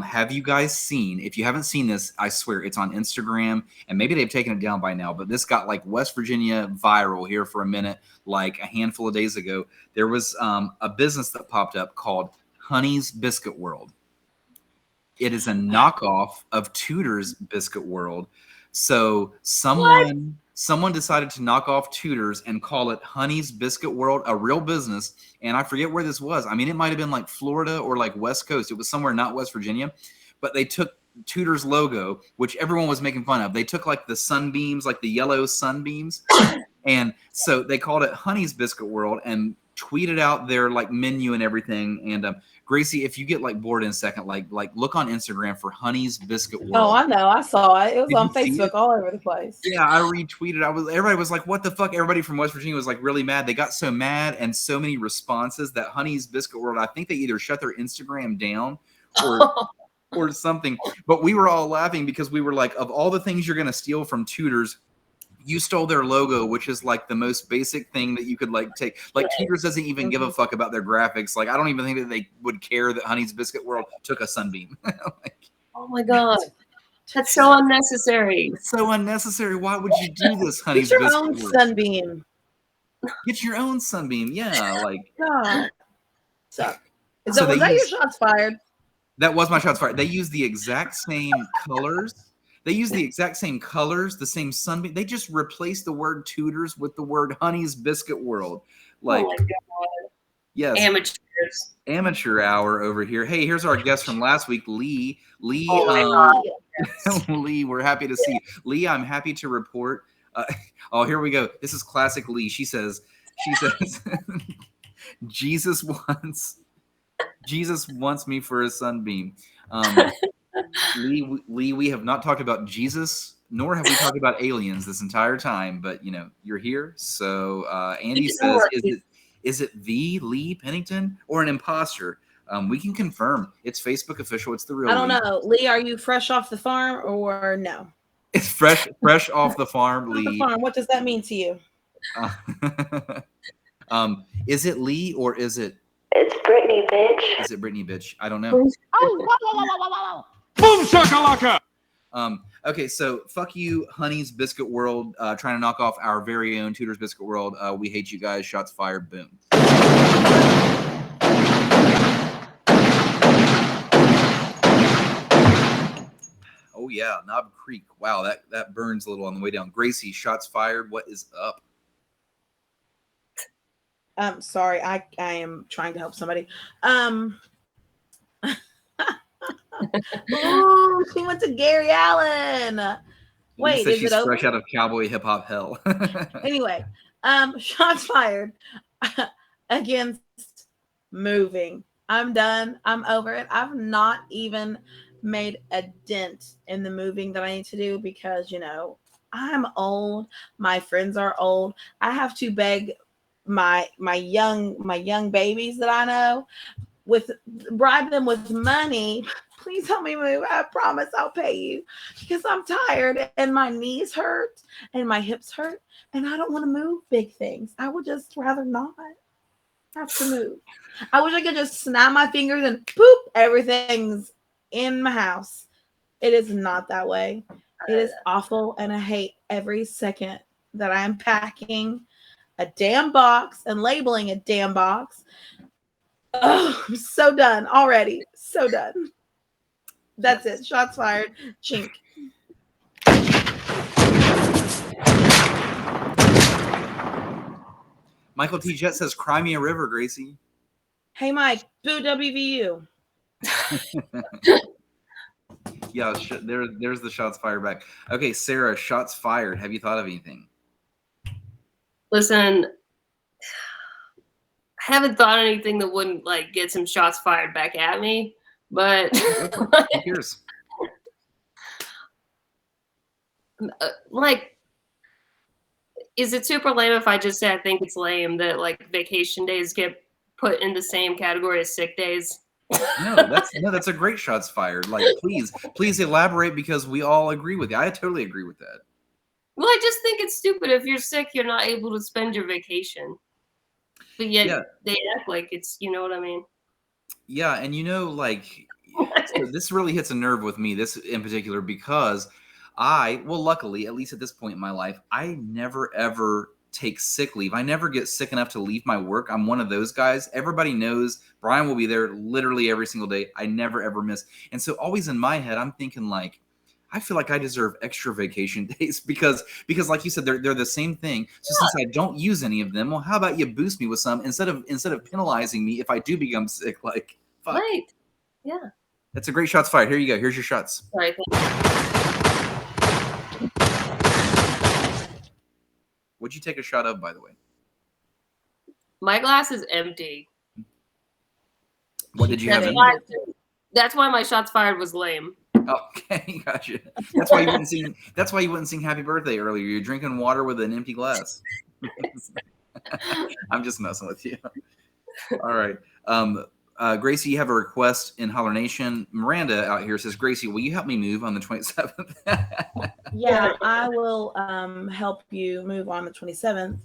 Have you guys seen, if you haven't seen this, I swear it's on Instagram, and maybe they've taken it down by now, but this got like West Virginia viral here for a minute, like a handful of days ago. There was a business that popped up called Honey's Biscuit World. It is a knockoff of Tudor's Biscuit World. So someone decided to knock off Tudor's and call it Honey's Biscuit World, a real business. And I forget where this was. I mean, it might have been like Florida or like West Coast. It was somewhere not West Virginia. But they took Tudor's logo, which everyone was making fun of. They took like the sunbeams, like the yellow sunbeams. And so they called it Honey's Biscuit World. And tweeted out their like menu and everything. And Gracie, if you get like bored in a second, like look on Instagram for Honey's Biscuit World. Oh, I know. I saw it. It was Did on you see Facebook it? all over the place. Yeah, I retweeted. Everybody was like, "What the fuck?" Everybody from West Virginia was like really mad. They got so mad and so many responses that Honey's Biscuit World, I think they either shut their Instagram down or something. But we were all laughing because we were like, of all the things you're gonna steal from Tudors, you stole their logo, which is like the most basic thing that you could like take. Like Tudors doesn't even give a fuck about their graphics. Like I don't even think that they would care that Honey's Biscuit World took a Sunbeam. Oh my god, that's so unnecessary. It's so unnecessary. Why would you do this, Honey's Get your Biscuit own World? Sunbeam. Get your own Sunbeam. Yeah, like God. Suck. So Was they that use- your shots fired? that was my shots fired. They use the exact same colors. They use the exact same colors, the same Sunbeam. They just replaced the word Tudors with the word Honey's Biscuit World. Like, oh my god. yes, Amateurs. amateur hour over here. Hey, here's our guest from last week, Lee. Lee, Oh my god. Lee, we're happy to see you. Lee, I'm happy to report. Oh, here we go. This is classic Lee. She says, Jesus wants me for a Sunbeam. Lee, we have not talked about Jesus, nor have we talked about aliens this entire time, but you know, you're here. So Andy says, is it the Lee Pennington or an imposter? We can confirm. It's Facebook official. It's the real I don't Lee. know. Lee, are you fresh off the farm or no? It's fresh off the farm, Off the Lee. farm. What does that mean to you? Is it Lee or is it? It's Brittany, bitch. Is it Brittany, bitch? I don't know. Boom shakalaka! Okay, so fuck you, Honey's Biscuit World, trying to knock off our very own Tudor's Biscuit World. We hate you guys. Shots fired. Boom. Oh yeah, Knob Creek. Wow, that burns a little on the way down. Gracie, shots fired. What is up? Sorry, I am trying to help somebody. Oh, she went to Gary Allen. Wait, is she's it over? fresh out of cowboy hip hop hell. Anyway, shots fired against moving. I'm done. I'm over it. I've not even made a dent in the moving that I need to do because, you know, I'm old. My friends are old. I have to beg my young babies that I know bribe them with money. Please help me move. I promise I'll pay you because I'm tired and my knees hurt and my hips hurt and I don't want to move big things. I would just rather not have to move. I wish I could just snap my fingers and poop, everything's in my house. It is not that way. It is awful and I hate every second that I'm packing a damn box and labeling a damn box. Oh, I'm so done already. So done. That's it. Shots fired. Chink. Michael T. Jet says Crimea River, Gracie. Hey, Mike. Boo WVU. Yeah, there's the shots fired back. Okay, Sarah, shots fired. Have you thought of anything? Listen, I haven't thought anything that wouldn't like get some shots fired back at me, but Here's like, is it super lame if I just say I think it's lame that like vacation days get put in the same category as sick days? No, that's a great shots fired. Like, please elaborate because we all agree with you. I totally agree with that. Well, I just think it's stupid. If you're sick, you're not able to spend your vacation. But yet they act like it's, you know what I mean? Yeah, and you know, like, so this really hits a nerve with me, this in particular, because luckily, at least at this point in my life, I never ever take sick leave. I never get sick enough to leave my work. I'm one of those guys. Everybody knows Brian will be there literally every single day. I never ever miss. And so always in my head, I'm thinking like, I feel like I deserve extra vacation days because like you said, they're the same thing. So since I don't use any of them, well, how about you boost me with some instead of penalizing me if I do become sick? Like, fuck. Right. Yeah. That's a great shots fired. Here you go. Here's your shots. Sorry. What'd you take a shot of, by the way? My glass is empty. What did you have? That's why my shots fired was lame. Okay, gotcha. That's why you wouldn't sing. That's why you wouldn't sing "Happy Birthday" earlier. You're drinking water with an empty glass. I'm just messing with you. All right. Gracie, you have a request in Holler Nation. Miranda out here says, Gracie, will you help me move on the 27th? Yeah, I will help you move on the 27th.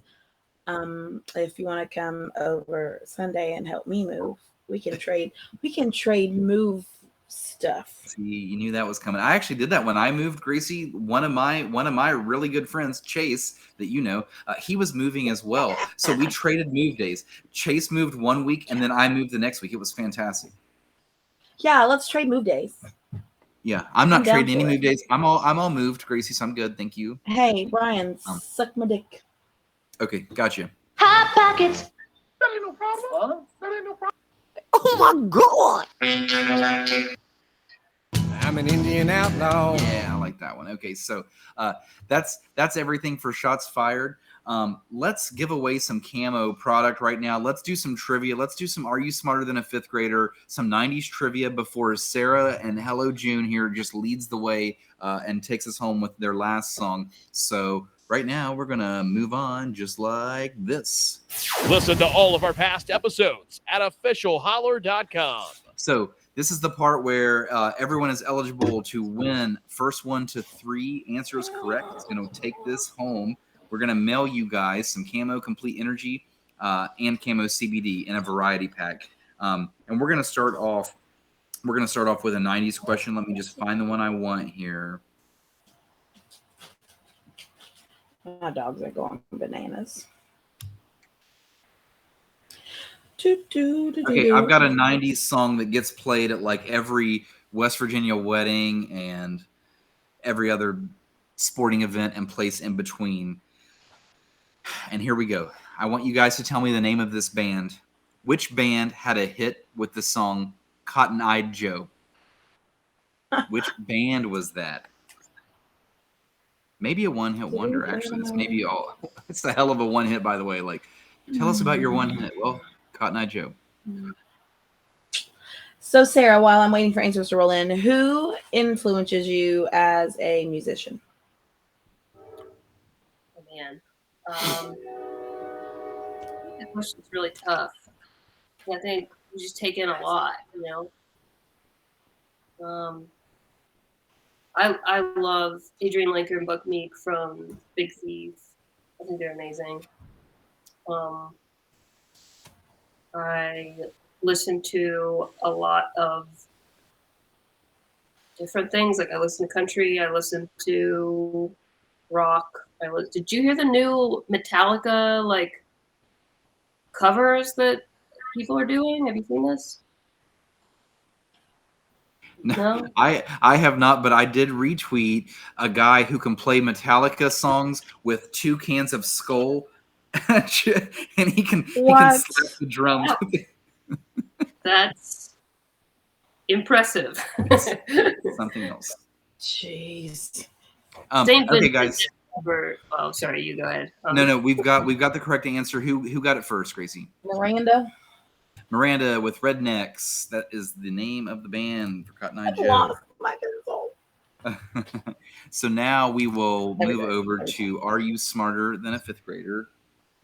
If you want to come over Sunday and help me move, we can trade. We can trade move stuff. See, you knew that was coming. I actually did that when I moved, Gracie. One of my really good friends, Chase, that you know, he was moving as well. So we traded move days. Chase moved 1 week, and then I moved the next week. It was fantastic. Yeah, let's trade move days. Yeah, I'm not down trading any for move it. days. I'm all moved, Gracie. So I'm good. Thank you. Hey, Brian, suck my dick. Okay, gotcha. Hot Pockets. That ain't no problem. That ain't no problem. Oh my God. I'm an Indian outlaw. Yeah, I like that one. Okay, so that's everything for shots fired. Let's give away some camo product right now. Let's do some trivia. Let's do some Are You Smarter Than a Fifth Grader? Some 90s trivia before Sarah and Hello June here just leads the way and takes us home with their last song. So right now we're gonna move on just like this. Listen to all of our past episodes at officialholler.com. So this is the part where everyone is eligible to win. First one to 3 answers correct is going to take this home. We're going to mail you guys some Camo Complete Energy and Camo CBD in a variety pack. And we're going to start off. We're going to start off with a 90s question. Let me just find the one I want here. My dogs are going bananas. Okay, I've got a 90s song that gets played at like every West Virginia wedding and every other sporting event and place in between. And here we go. I want you guys to tell me the name of this band. Which band had a hit with the song Cotton Eyed Joe? Which band was that? Maybe a one-hit wonder, actually. It's maybe all. It's a hell of a one hit, by the way. Like, tell us about your one hit. Well, Cotton Eye Joe. So, Sarah, while I'm waiting for answers to roll in, who influences you as a musician? Oh, man. That question's really tough. I think you just take in a lot, you know. I love Adrian Linker and Buck Meek from Big Thief. I think they're amazing. I listen to a lot of different things. Like I listen to country. I listen to rock. Did you hear the new Metallica like covers that people are doing? Have you seen this? No? I have not, but I did retweet a guy who can play Metallica songs with 2 cans of Skull, and he can slap the drums. That's impressive. Something else. Jeez. Okay, guys. Oh, sorry. You go ahead. No. We've got the correct answer. Who got it first, Gracie? Miranda with Rednecks. That is the name of the band for Cotton Eye Joe. So now we will move over to Are You Smarter Than a Fifth Grader?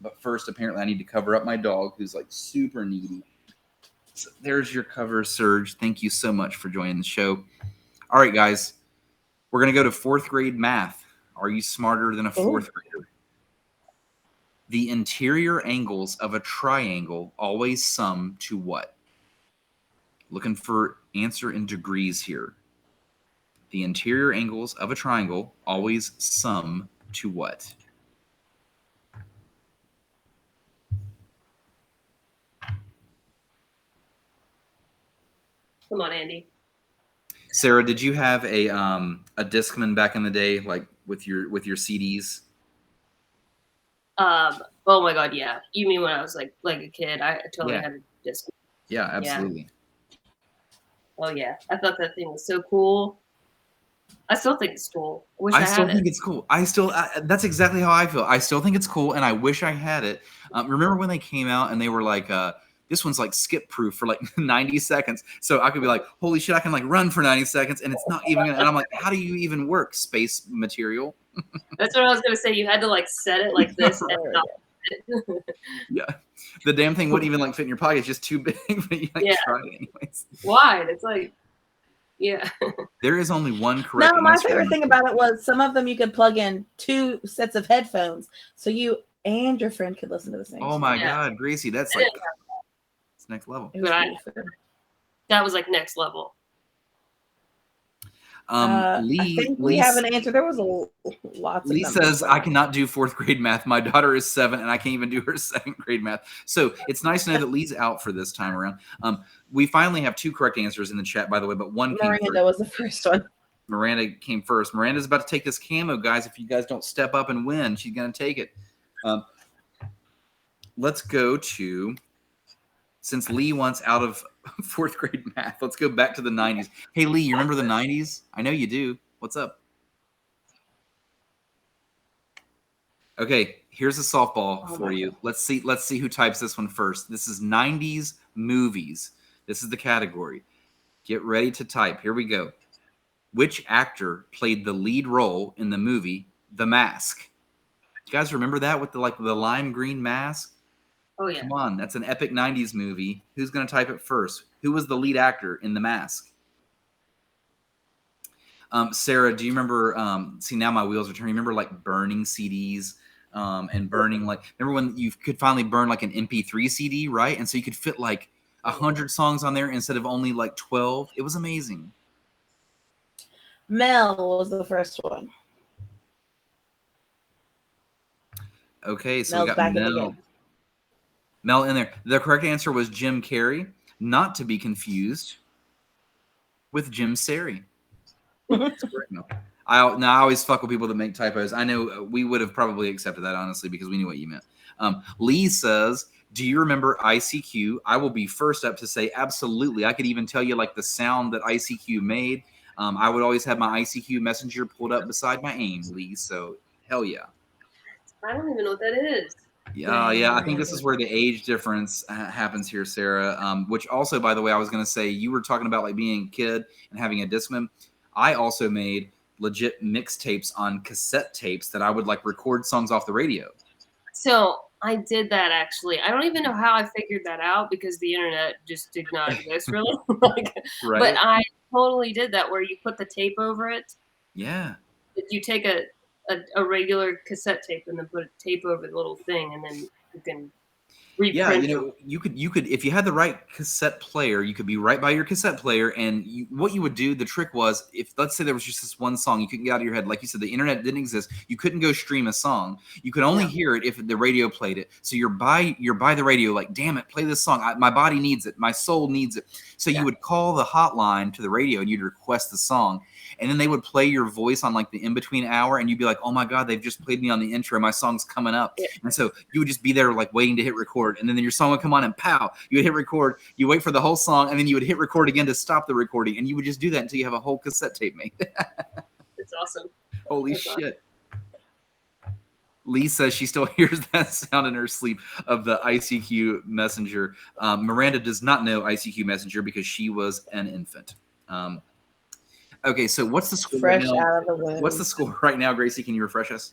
But first, apparently, I need to cover up my dog, who's like super needy. So there's your cover, Serge. Thank you so much for joining the show. All right, guys. We're going to go to 4th grade math. Are you smarter than a 4th grader? The interior angles of a triangle always sum to what? Looking for answer in degrees here. The interior angles of a triangle always sum to what? Come on, Andy. Sarah, did you have a Discman back in the day, like with your CDs? Oh my God, yeah. You mean when I was like a kid? I totally had a disc. Yeah, absolutely. Yeah. Oh yeah, I thought that thing was so cool. I still think it's cool. I wish I still had think it. it's cool. That's exactly how I feel. I still think it's cool, and I wish I had it. Remember when they came out and they were like, this one's like skip proof for like 90 seconds. So I could be like, holy shit, I can like run for 90 seconds and it's not even gonna, and I'm like, how do you even work space material? That's what I was gonna say. You had to like set it like this and not Yeah. The damn thing wouldn't even like fit in your pocket. It's just too big, but you like try it anyways. wide. It's like, yeah. There is only one correct No, my answer. favorite thing about it was some of them you could plug in 2 sets of headphones, so you and your friend could listen to the same. Oh my God, Gracie, that's like it's next level. That was like next level. I think we have an answer. There was lots of Lee numbers. says, I cannot do 4th grade math. My daughter is 7 and I can't even do her 2nd grade math. So it's nice to know that Lee's out for this time around. We finally have 2 correct answers in the chat, by the way, but one came first. Miranda was the first one. Miranda came first. Miranda's about to take this camo, guys. If you guys don't step up and win, she's going to take it. Let's go to, since Lee wants out of 4th grade math, let's go back to the 90s. Hey, Lee, you remember the 90s? I know you do. What's up? Okay, here's a softball for you. Let's see who types this one first. This is 90s movies. This is the category. Get ready to type. Here we go. Which actor played the lead role in the movie The Mask? You guys remember that with the lime green mask? Oh yeah. Come on, that's an epic 90s movie. Who's going to type it first? Who was the lead actor in The Mask? Sarah, do you remember, see now my wheels are turning. Remember like burning CDs and burning remember when you could finally burn like an MP3 CD, right? And so you could fit like 100 songs on there instead of only like 12. It was amazing. Mel was the first one. Okay, so Mel's we got back in the Mel. game. Mel in there. The correct answer was Jim Carrey, not to be confused with Jim Carrey. I always fuck with people that make typos. I know we would have probably accepted that, honestly, because we knew what you meant. Lee says, do you remember ICQ? I will be first up to say absolutely. I could even tell you like the sound that ICQ made. I would always have my ICQ messenger pulled up beside my AIM, Lee. So hell yeah. I don't even know what that is. Yeah. I think this is where the age difference happens here, Sarah. Which also, by the way, I was going to say, you were talking about like being a kid and having a Discman. I also made legit mixtapes on cassette tapes that I would like record songs off the radio. So I did that actually. I don't even know how I figured that out because the internet just did not exist really. Right. But I totally did that where you put the tape over it. Yeah. You take a regular cassette tape and then put a tape over the little thing and then you can reprint it. You could if you had the right cassette player, you could be right by your cassette player, and what you would do, the trick was, if let's say there was just this one song you couldn't get out of your head, like you said, the internet didn't exist, you couldn't go stream a song, you could only hear it if the radio played it. So you're by the radio, like, damn it, play this song, my body needs it, my soul needs it. So you would call the hotline to the radio and you'd request the song, and then they would play your voice on like the in-between hour, and you'd be like, oh my God, they've just played me on the intro, my song's coming up. And so you would just be there like waiting to hit record, and then your song would come on and pow, you would hit record, you wait for the whole song, and then you would hit record again to stop the recording, and you would just do that until you have a whole cassette tape made. It's awesome. Holy shit. Lee says she still hears that sound in her sleep of the ICQ Messenger. Miranda does not know ICQ Messenger because she was an infant. Okay, so what's the score Fresh right now? out of the womb. What's the score right now, Gracie? Can you refresh us?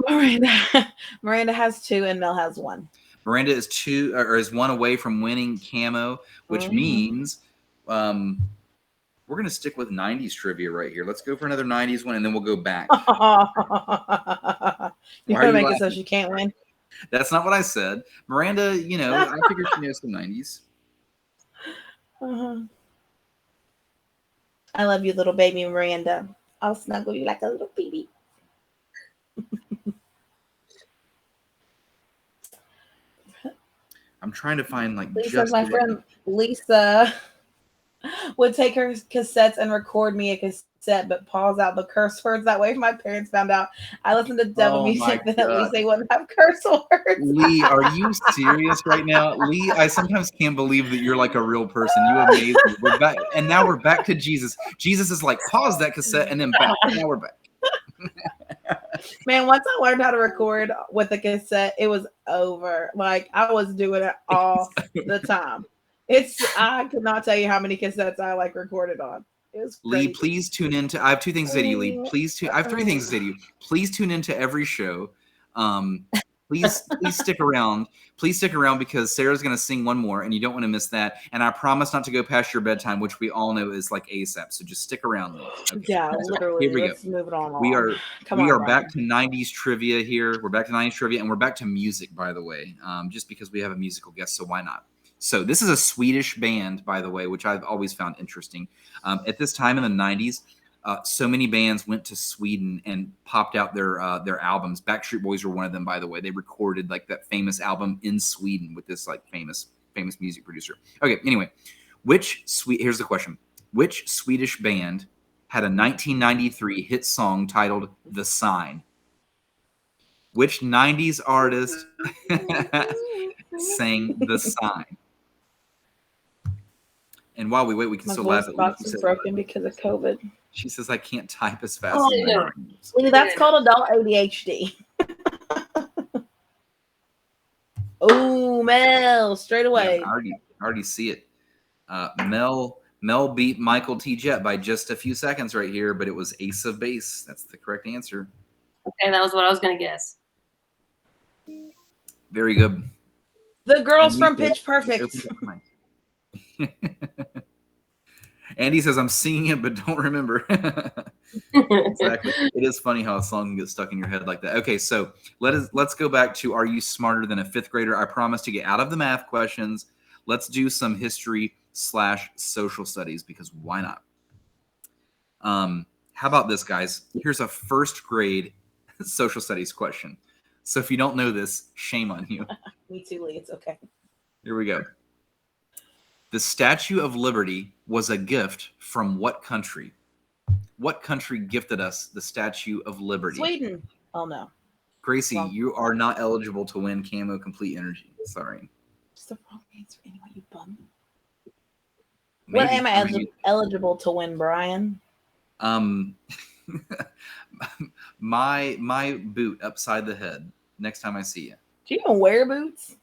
Miranda has 2 and Mel has 1. Miranda is 2 or is 1 away from winning camo, which means we're going to stick with 90s trivia right here. Let's go for another 90s one, and then we'll go back. You're going to make it so she can't win? That's not what I said. Miranda, I figured she knows some 90s. I love you, little baby Miranda. I'll snuggle you like a little baby. I'm trying to find like Lisa, friend Lisa would take her cassettes and record me a cassette, but pause out the curse words. That way, if my parents found out I listened to devil Oh my music, then at least God. they wouldn't have curse words. Lee, are you serious right now? Lee, I sometimes can't believe that you're like a real person. You amaze me. We're back, and now we're back to Jesus. Jesus is like, pause that cassette and then back. Now we're back. Man, once I learned how to record with a cassette, it was over. Like I was doing it all the time. I could not tell you how many cassettes I like recorded on. It was Lee, crazy. please tune in to. I have two things to say to you, Lee. I have three things to say to you. Please tune into every show. Please stick around. Please stick around because Sarah's going to sing one more, and you don't want to miss that. And I promise not to go past your bedtime, which we all know is like ASAP. So just stick around. Okay. Yeah, literally. Here we Let's move it on. We are Come on, back to 90s trivia here. We're back to 90s trivia, and we're back to music, by the way, just because we have a musical guest, so why not? So this is a Swedish band, by the way, which I've always found interesting. At this time in the 90s, so many bands went to Sweden and popped out their albums. Backstreet Boys were one of them, by the way. They recorded like that famous album in Sweden with this like famous music producer. Okay, anyway, here's the question. Which Swedish band had a 1993 hit song titled The Sign? Which 90s artist sang The Sign? And while we wait, we can My still voice laugh at box is broken because of COVID. She says, I can't type as fast Oh, as no. That's called adult ADHD. Oh, Mel, straight away. Yeah, I already see it. Mel beat Michael T. Jet by just a few seconds right here, but it was Ace of Base. That's the correct answer. Okay, that was what I was going to guess. Very good. The girls from Pitch Perfect. Andy says, I'm singing it, but don't remember. Exactly. It is funny how a song can get stuck in your head like that. Okay, so let's go back to, are you smarter than a fifth grader? I promise to get out of the math questions. Let's do some history/social studies, because why not? How about this, guys? Here's a first grade social studies question. So if you don't know this, shame on you. Me too, Lee. It's okay. Here we go. The Statue of Liberty was a gift from what country? What country gifted us the Statue of Liberty? Sweden. Oh, no. Gracie, Wrong. you are not eligible to win Camo Complete Energy. Sorry. It's the wrong answer anyway, you bum. Maybe. What am I eligible to win, Brian? My boot upside the head next time I see you. Do you even wear boots?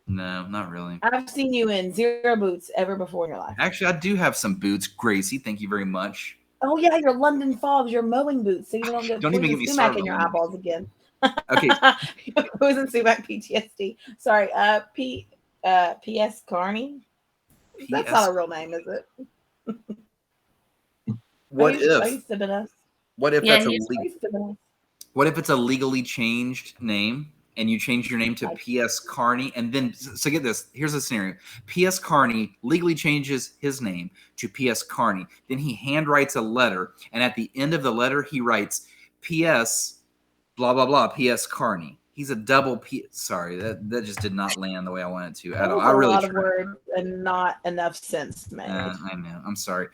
No, not really. I've seen you in zero boots ever before in your life. Actually, I do have some boots, Gracie. Thank you very much. Oh yeah, your London fogs, your mowing boots, so you don't get Don't even get me sumac started in your on eyeballs again. Okay. Poison sumac PTSD. Sorry, P.S. Carney. That's not a real name, is it? What if it's a legally changed name and you change your name to P.S. Carney, and then so get this, here's a scenario. P.S. Carney legally changes his name to P.S. Carney. Then he handwrites a letter, and at the end of the letter he writes P.S. blah blah blah P.S. Carney. He's a double P. Sorry, that just did not land the way I wanted to at all. I really tried. A lot of words and not enough sense made. I know. I'm sorry.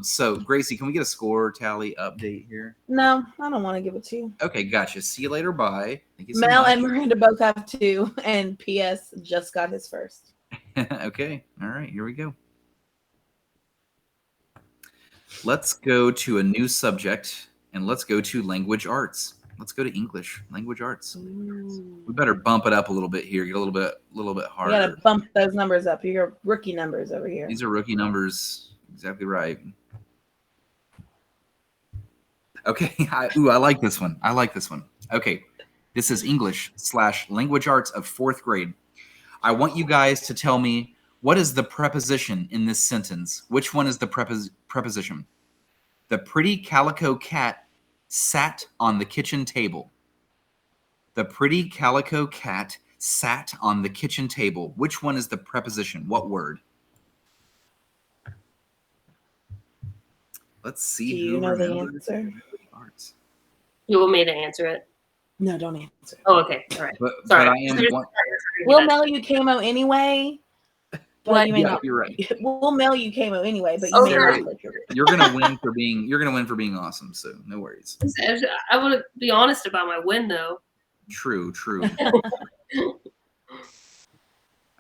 So Gracie, can we get a score tally update here? No, I don't want to give it to you. Okay, gotcha. See you later. Bye. Thank you so Mel much. and Miranda both have 2, and P.S. just got his first. Okay. All right. Here we go. Let's go to a new subject, and let's go to language arts. Let's go to English, language arts. Ooh. We better bump it up a little bit here. Get a little bit harder. You gotta bump those numbers up. Your rookie numbers over here. These are rookie numbers. Exactly right. Okay. I like this one. Okay. This is English/language arts of 4th grade. I want you guys to tell me, what is the preposition in this sentence? Which one is the preposition? The pretty calico cat sat on the kitchen table. The pretty calico cat sat on the kitchen table. Which one is the preposition? What word? Let's see. Do you know the answer? You want me to answer it? No, don't answer. Oh, okay. All right. But Sorry. I am We'll mail you camo anyway, But What? you may Yeah, not. you're right. We'll mail you camo anyway, but you may Sarah, not click your. you're gonna win for being awesome. So no worries. I want to be honest about my win, though. True.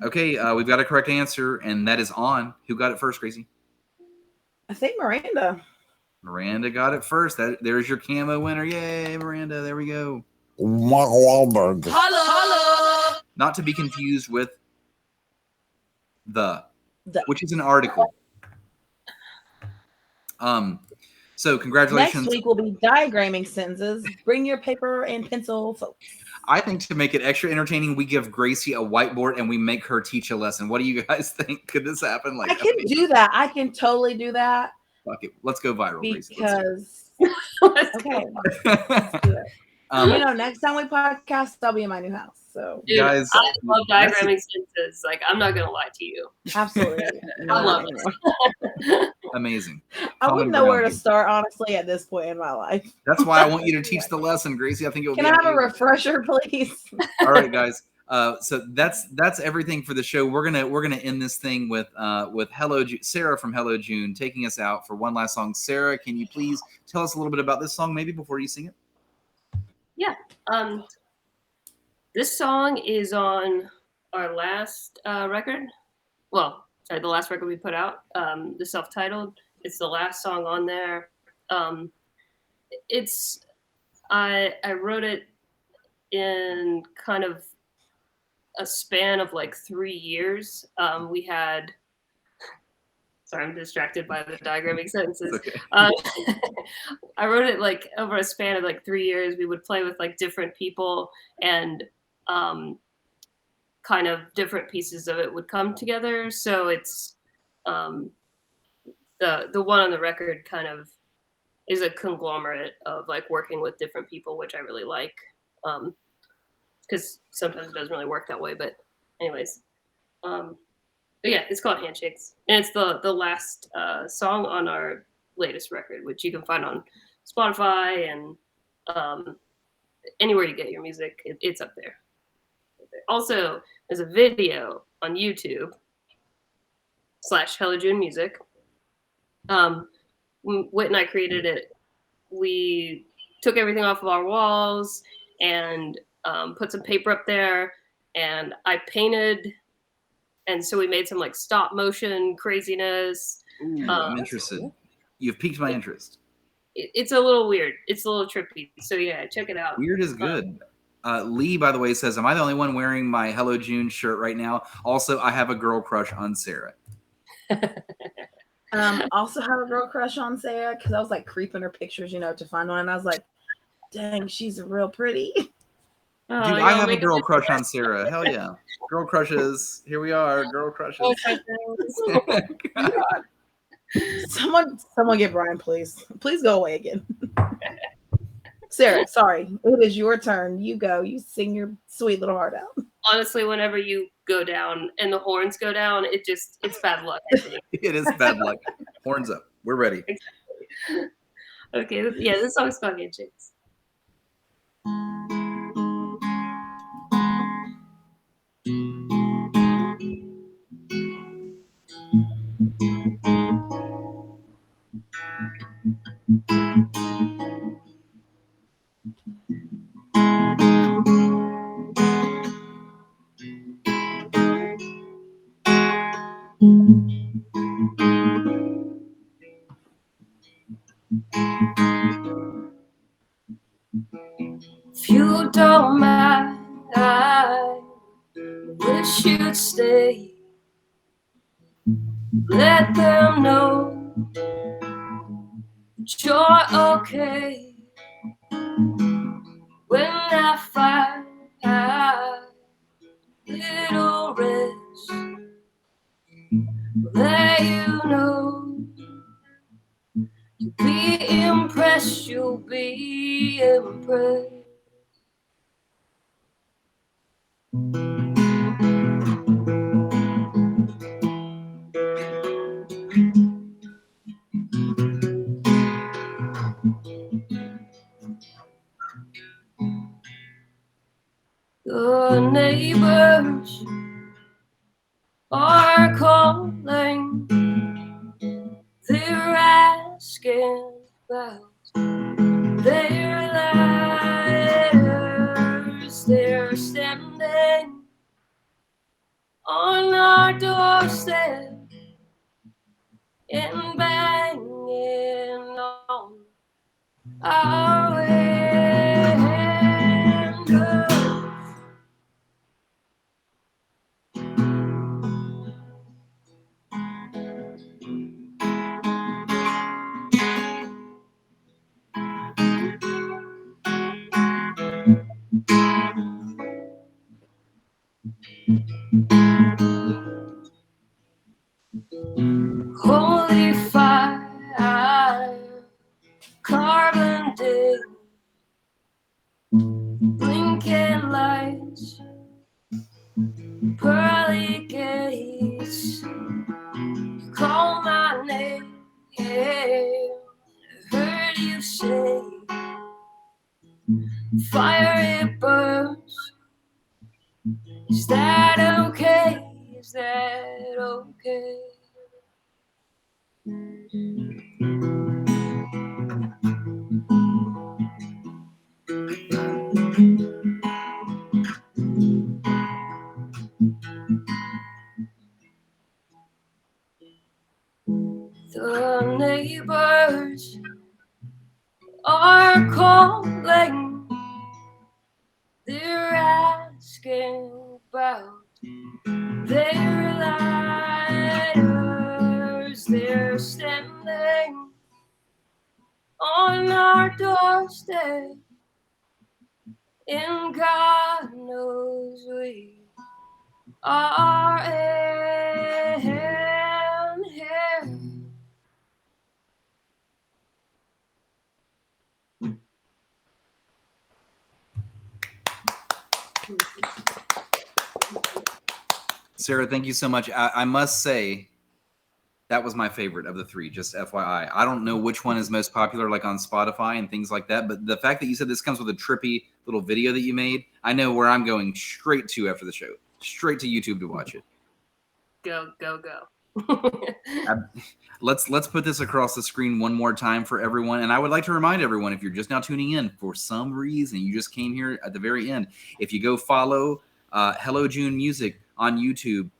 Okay, we've got a correct answer, and that is on. Who got it first, Gracie? I think Miranda. Miranda got it first. There's your camo winner. Yay, Miranda. There we go. Mark Wahlberg. Holler! Not to be confused with which is an article. So congratulations. Next week we'll be diagramming sentences. Bring your paper and pencil, folks. I think to make it extra entertaining, we give Gracie a whiteboard and we make her teach a lesson. What do you guys think? Could this happen? I can do that. I can totally do that. Fuck it. Let's go viral, Gracie. Because okay. Let's do it. Next time we podcast, I'll be in my new house. So Dude, guys, I love diagramming sentences. Like, I'm not gonna lie to you. Absolutely. I love it. Amazing. I wouldn't know where to start, honestly, at this point in my life. That's why I want you to teach the lesson, Gracie. I think it will Can be I have amazing. a refresher, please? All right, guys. So that's everything for the show. We're gonna end this thing with Sarah from Hello June taking us out for one last song. Sarah, can you please tell us a little bit about this song, maybe before you sing it? Yeah. This song is on our last record. Well, sorry, the last record we put out, the self-titled. It's the last song on there. I wrote it in kind of a span of like 3 years. We had. Sorry, I'm distracted by the diagramming sentences. Okay. I wrote it like over a span of like 3 years. We would play with like different people, and kind of different pieces of it would come together. So it's the one on the record kind of is a conglomerate of like working with different people, which I really like, because sometimes it doesn't really work that way. But anyways. But yeah, it's called Handshakes, and it's the last song on our latest record, which you can find on Spotify and anywhere you get your music. It's up there. Also, there's a video on YouTube /Hello June Music. Whit and I created it. We took everything off of our walls and put some paper up there, and I painted. And so we made some like stop motion craziness. Ooh, I'm interested. You've piqued my interest. It's a little weird. It's a little trippy. So yeah, check it out. Weird is good. Lee, by the way, says, "Am I the only one wearing my Hello June shirt right now?" Also, I have a girl crush on Sarah. Also have a girl crush on Sarah because I was like creeping her pictures, to find one, and I was like, "Dang, she's real pretty." Dude, I have a girl crush on Sarah. Hell yeah. Girl crushes. Here we are. Girl crushes. God. Someone get Brian, please. Please go away again. Sarah, sorry. It is your turn. You go. You sing your sweet little heart out. Honestly, whenever you go down and the horns go down, it's bad luck, I think. It is bad luck. Horns up. We're ready. Okay. Yeah, this song's called Handshakes. If you don't mind, I wish you'd stay. Let them know that you're okay. When I find a little rest, let you know. You'll be impressed, you'll be impressed. Your neighbors are calling. They're asking about their lives. They're standing on our doorstep and banging on our windows. Holy fire, carbon dig, blinking lights, pearly gates. You call my name, I heard you say, fire it burns. Is that okay? Is that okay? The neighbors are calling. They're asking about their lighters. They're standing on our doorstep, and God knows we are in here. Sarah, thank you so much. I must say that was my favorite of the three, just FYI. I don't know which one is most popular, like on Spotify and things like that, but the fact that you said this comes with a trippy little video that you made, I know where I'm going straight to after the show. Straight to YouTube to watch it. Go, go, go. Let's put this across the screen one more time for everyone. And I would like to remind everyone, if you're just now tuning in for some reason, you just came here at the very end, if you go follow Hello June Music on YouTube,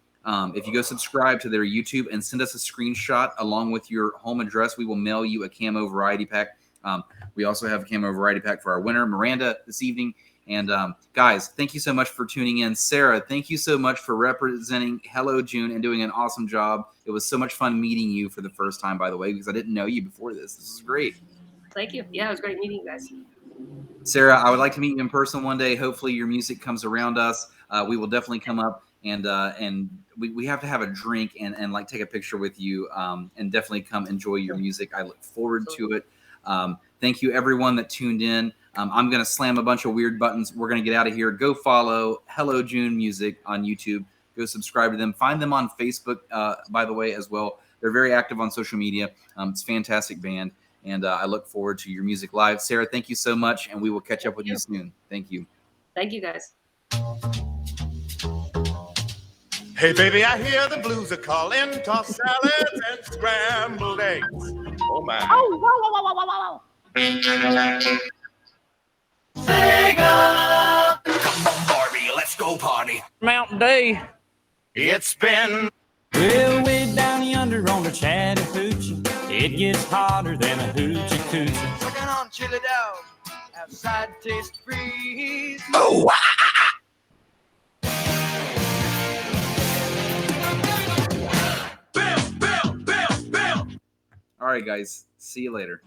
if you go subscribe to their YouTube and send us a screenshot along with your home address, we will mail you a camo variety pack. We also have a camo variety pack for our winner, Miranda, this evening. And guys, thank you so much for tuning in. Sarah, thank you so much for representing Hello June and doing an awesome job. It was so much fun meeting you for the first time, by the way, because I didn't know you before this. This is great. Thank you. Yeah, it was great meeting you guys. Sarah, I would like to meet you in person one day. Hopefully your music comes around us. We will definitely come up and we have to have a drink and like take a picture with you and definitely come enjoy your music. I look forward to it. Thank you everyone that tuned in. I'm going to slam a bunch of weird buttons. We're going to get out of here. Go follow Hello June Music on YouTube. Go subscribe to them. Find them on Facebook, by the way, as well. They're very active on social media. It's a fantastic band. And I look forward to your music live. Sarah, thank you so much. And we will catch up with you soon. Thank you. Thank you, guys. Hey, baby, I hear the blues are calling. Tossed salads and scrambled eggs. Oh, my. Oh, whoa, whoa, whoa, whoa, whoa, whoa. Sega! Come on, Barbie, let's go party. Mountain Dew. It's been Well, way down yonder on the Chattahoochee, it gets hotter than a hoochie coochie. Sucking on chili dog, outside taste freeze. Oh, All right, guys. See you later.